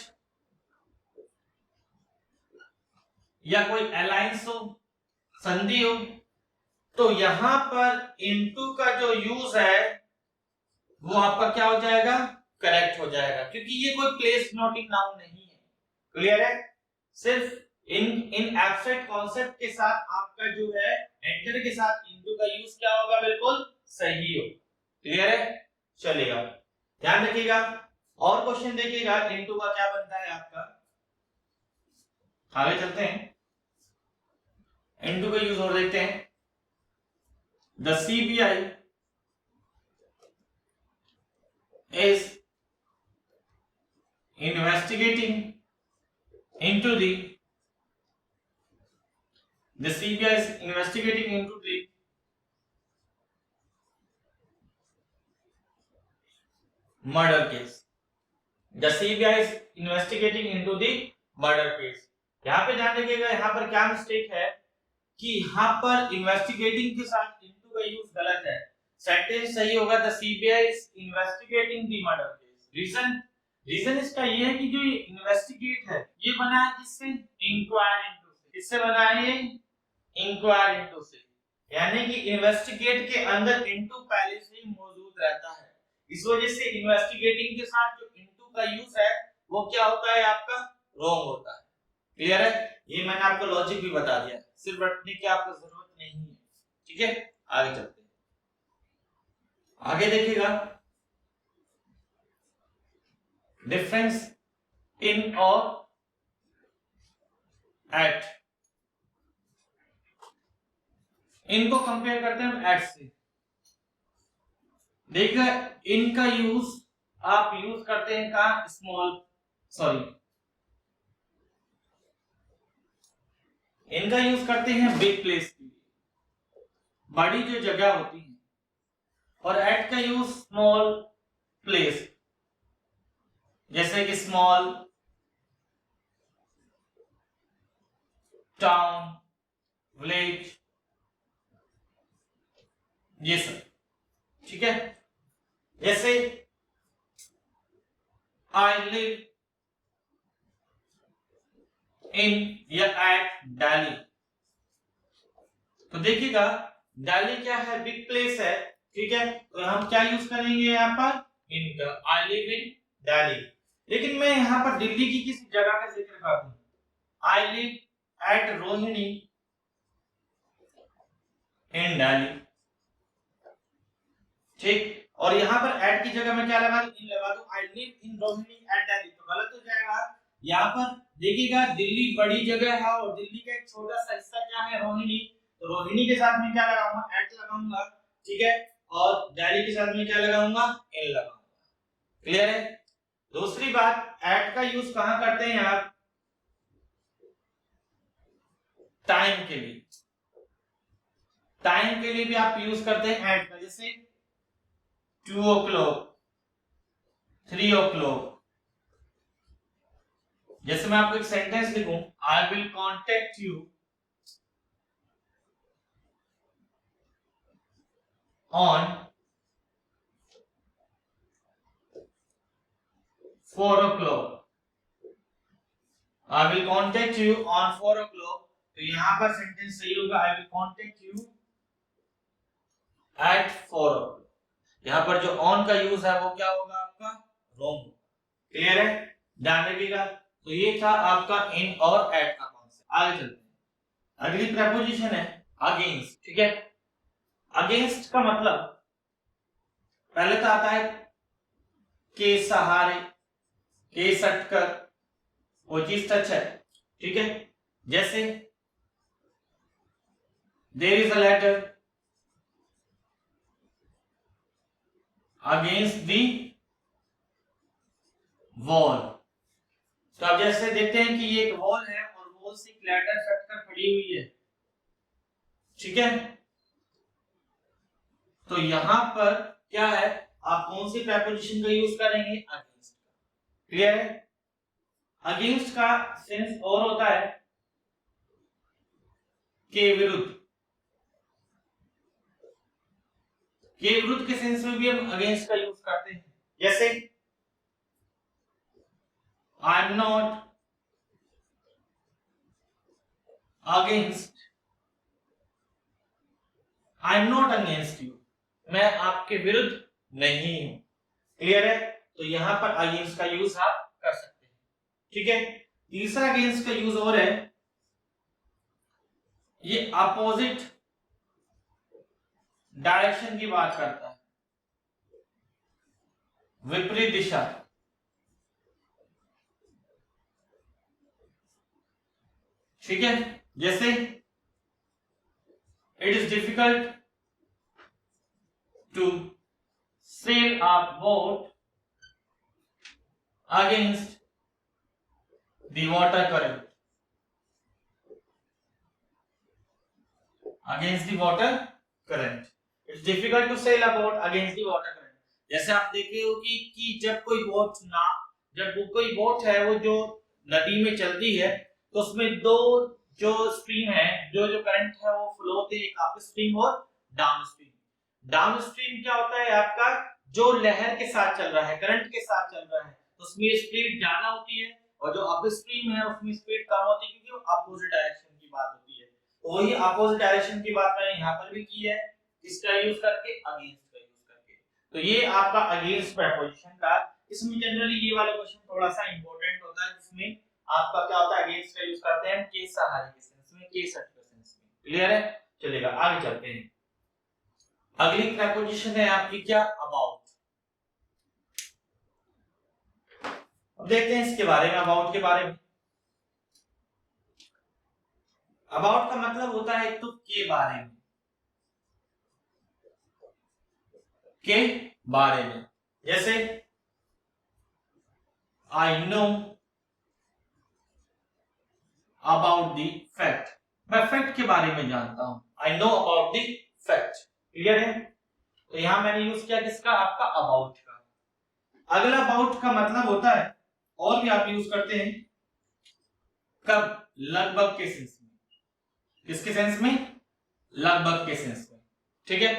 या कोई अलायंस हो, संधि हो, तो यहां पर इनटू का जो यूज है वो आपका क्या हो जाएगा, करेक्ट हो जाएगा, क्योंकि ये कोई प्लेस नोटिंग नाउन नहीं है। क्लियर है? सिर्फ इन एब्स्ट्रैक्ट कॉन्सेप्ट के साथ आपका जो है एंटर के साथ इनटू का यूज क्या होगा, बिल्कुल सही हो। क्लियर है? चलेगा, ध्यान रखिएगा। और क्वेश्चन देखिएगा इनटू का क्या बनता है आपका, आगे चलते हैं, इनटू का यूज और देखते हैं। The CBI is investigating into the CBI is investigating into the murder case. The CBI is investigating into the murder case. यहाँ पे ध्यान रखिएगा, यहाँ पर क्या मिस्टेक है कि यहाँ पर इन्वेस्टिगेटिंग के साथ into का यूज गलत है। सेंटेंस सही होगा the CBI is investigating the murder case. Reason इसका ये है कि जो ये इन्वेस्टिगेट है ये बना है किससे, इंक्वायर इनटू से। किससे बना है ये, इंक्वायर इनटू से, यानी कि इन्वेस्टिगेट के अंदर इनटू पहले से ही मौजूद रहता है। इस वजह से इन्वेस्टिगेटिंग के साथ जो इनटू का यूज है वो क्या होता है आपका, रॉन्ग होता है। क्लियर है? ये मैंने आपको लॉजिक भी बता दिया, सिर्फ रटने की आपको जरूरत नहीं है। ठीक है, आगे चलते हैं। आगे देखिएगा, डिफरेंस इन और एट, इनको कंपेयर करते हैं हम एट से। देखिए इनका यूज आप यूज करते हैं कहां, स्मॉल सॉरी इनका यूज करते हैं बिग प्लेस के लिए, बड़ी जो जगह होती है, और एट का यूज स्मॉल प्लेस, जैसे कि स्मॉल टाउन, विलेज, ये सब। ठीक है, जैसे आई लिव इन या एट दिल्ली, तो देखिएगा दिल्ली क्या है, बिग प्लेस है। ठीक है, तो हम क्या यूज करेंगे यहाँ पर, इनका, आई लिव इन दिल्ली। लेकिन मैं यहाँ पर दिल्ली की किसी जगह का जिक्र कर दूं, आई लिव एट रोहिणी इन दिल्ली। ठीक, और यहाँ पर एट की जगह मैं क्या लगा दूं, इन लगा दूं, I live in Rohini at Delhi, तो गलत हो जाएगा। यहाँ पर देखिएगा दिल्ली बड़ी जगह है और दिल्ली का एक छोटा सा हिस्सा क्या है, रोहिणी, तो रोहिणी के साथ में क्या लगाऊंगा, एट लगाऊंगा। ठीक है, और दिल्ली के साथ में क्या लगाऊंगा, इन लगाऊंगा। क्लियर है? दूसरी बात, एट का यूज कहां करते हैं आप, टाइम के लिए, टाइम के लिए भी आप यूज करते हैं एट का, जैसे 2 o'clock, 3 o'clock। जैसे मैं आपको एक सेंटेंस लिखूं, I will contact you on 4 o'clock, I will contact you on 4 o'clock, तो यहां पर सेंटेंस सही होगा, I will contact you at 4 o'clock। यहां पर जो ऑन का यूज है वो क्या होगा आपका, रॉन्ग। क्लियर है? ध्यान रखिएगा। तो ये था आपका इन और एट का कॉन्सेप्ट। आगे चलते हैं, अगली प्रेपोजिशन है अगेंस्ट। ठीक है, अगेंस्ट का मतलब पहले तो आता है के सहारे, के सटकर, वो चीज टच है। ठीक है, जैसे there is a letter against the wall, तो अब जैसे देखते हैं कि ये एक वॉल है और वॉल से एक लेटर सटकर खड़ी हुई है। ठीक है, तो यहां पर क्या है, आप कौन सी प्रेपोजिशन का यूज करेंगे, अगेंस्ट। क्लियर है? अगेंस्ट का सेंस और होता है के विरुद्ध, के विरुद्ध के सेंस में भी हम अगेंस्ट का यूज करते हैं। जैसे I am not against, I am not against you, मैं आपके विरुद्ध नहीं हूं। क्लियर है? तो यहां पर अगेंस्ट का यूज आप कर सकते हैं। ठीक है, तीसरा अगेंस्ट का यूज और है, ये अपोजिट डायरेक्शन की बात करता है, विपरीत दिशा। ठीक है, जैसे it is difficult to sail a boat against the water current, against the water current, it's difficult to sail a boat against the water current. जैसे आप देखे हो कि जब कोई बोट है वो जो नदी में चलती है, तो उसमें दो जो स्ट्रीम है, जो करंट है वो फ्लो होते हैं, एक अप स्ट्रीम और डाउन स्ट्रीम। डाउन स्ट्रीम क्या होता है आपका, जो लहर के साथ चल रहा है, करंट के साथ चल रहा है, तो उसमें स्पीड ज्यादा होती है, और जो अप स्ट्रीम है उसमें स्पीड कम होती है, क्योंकि वो अपोजिट डायरेक्शन की बात होती है। तो वही अपोजिट डायरेक्शन की बात मैंने यहाँ पर भी की है, इसका यूज करके, अगेंस्ट का यूज करके। तो ये आपका अगेंस्ट प्रीपोजिशन का, इसमें जनरली ये वाला क्वेश्चन थोड़ा सा इंपॉर्टेंट होता है, जिसमें आपका क्या होता है, अगेंस्ट का यूज करते हैं केस सहारे के सेंस में, केस सर्ट सेंस में। क्लियर है? चलेगा, आगे चलते हैं। अगली प्रीपोजिशन है आपकी क्या, अबाउट। अब देखते हैं इसके बारे में, अबाउट के बारे में। अबाउट का मतलब होता है तो के बारे में, के बारे में। जैसे I know about the fact, मैं फैक्ट के बारे में जानता हूं, I know about the fact. Clear है? तो यहां मैंने यूज किया किसका, आपका अबाउट का। अगला अबाउट का मतलब होता है, और भी आप यूज करते हैं, कब, लगभग के सेंस में। किसके सेंस में, लगभग के सेंस में। ठीक है,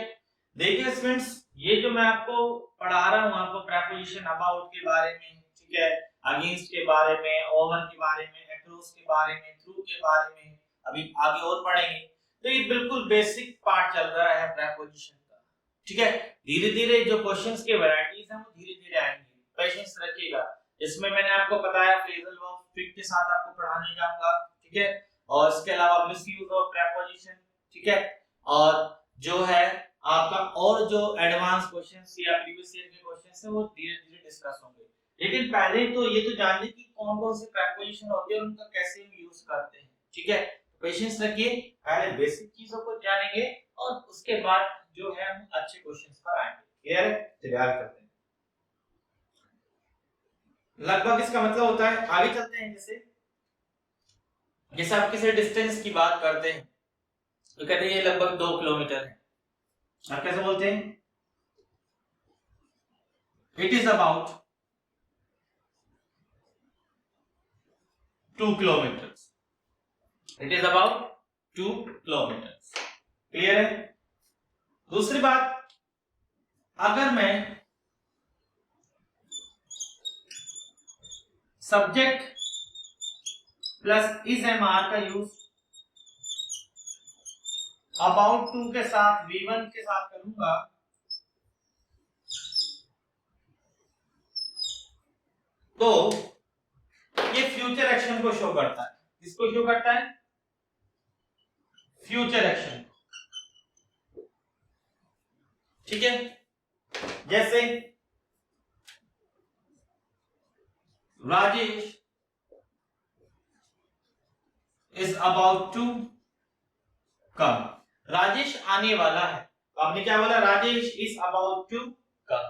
देखिए स्टूडेंट्स, ये जो मैं आपको पढ़ा रहा हूं, आपको प्रीपोजिशन अबाउट के बारे में, ठीक है, अगेंस्ट के बारे में, ओवर के बारे में, अक्रॉस के बारे में, थ्रू के बारे में, अभी आगे और पढ़ेंगे। तो ये बिल्कुल बेसिक पार्ट चल रहा है प्रीपोजिशन का। ठीक है, धीरे धीरे जो क्वेश्चंस के वैरायटीज हैं वो धीरे धीरे आएंगे, पेशेंस रखिएगा। इसमें मैंने आपको बताया फ्रेजल वर्ब ट्रिक के साथ आपको पढ़ाने जाऊंगा। ठीक है, और इसके अलावा मिसयूज ऑफ प्रीपोजिशन। ठीक है, और जो है आपका और जो एडवांस क्वेश्चंस या प्रीवियस ईयर के क्वेश्चंस हैं वो धीरे धीरे डिस्कस होंगे। लेकिन पहले तो ये तो जान लें कि कौन कौन से प्रीपोजिशन होते हैं और उनका कैसे हम यूज करते हैं। ठीक है, पेशेंस रखिए, पहले बेसिक चीजों को जानेंगे और उसके बाद जो है हम अच्छे क्वेश्चंस पर आएंगे। क्लियर है? तैयार करते हैं। लगभग इसका मतलब होता है, आगे चलते हैं। जैसे आप किसी डिस्टेंस की बात करते हैं तो कहते हैं ये लगभग 2 किलोमीटर है, आप कैसे बोलते हैं, it is about 2 kilometre, it is about 2 kilometre. Clear है? दूसरी बात, अगर मैं subject plus is am are का यूज अबाउट 2 के साथ, V1 के साथ करूंगा, तो ये फ्यूचर एक्शन को शो करता है। किसको शो करता है? Future action. ठीक है, जैसे Rajesh is about to come, Rajesh आने वाला है, तो आपने क्या बोला, Rajesh is about to come.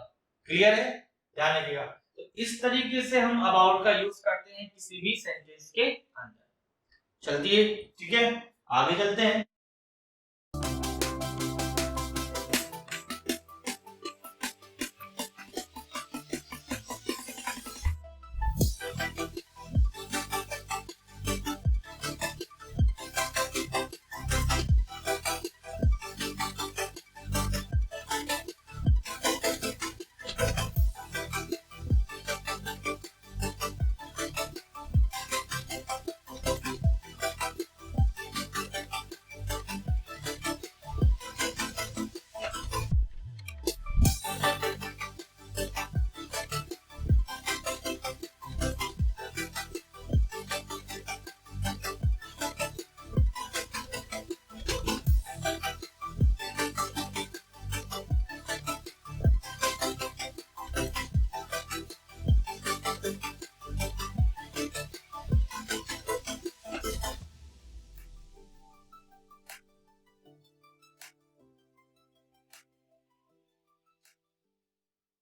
Clear है? ध्यान रखिएगा। तो इस तरीके से हम अबाउट का यूज करते हैं किसी भी सेंटेंस के अंदर। चलती है, ठीक है, आगे चलते हैं।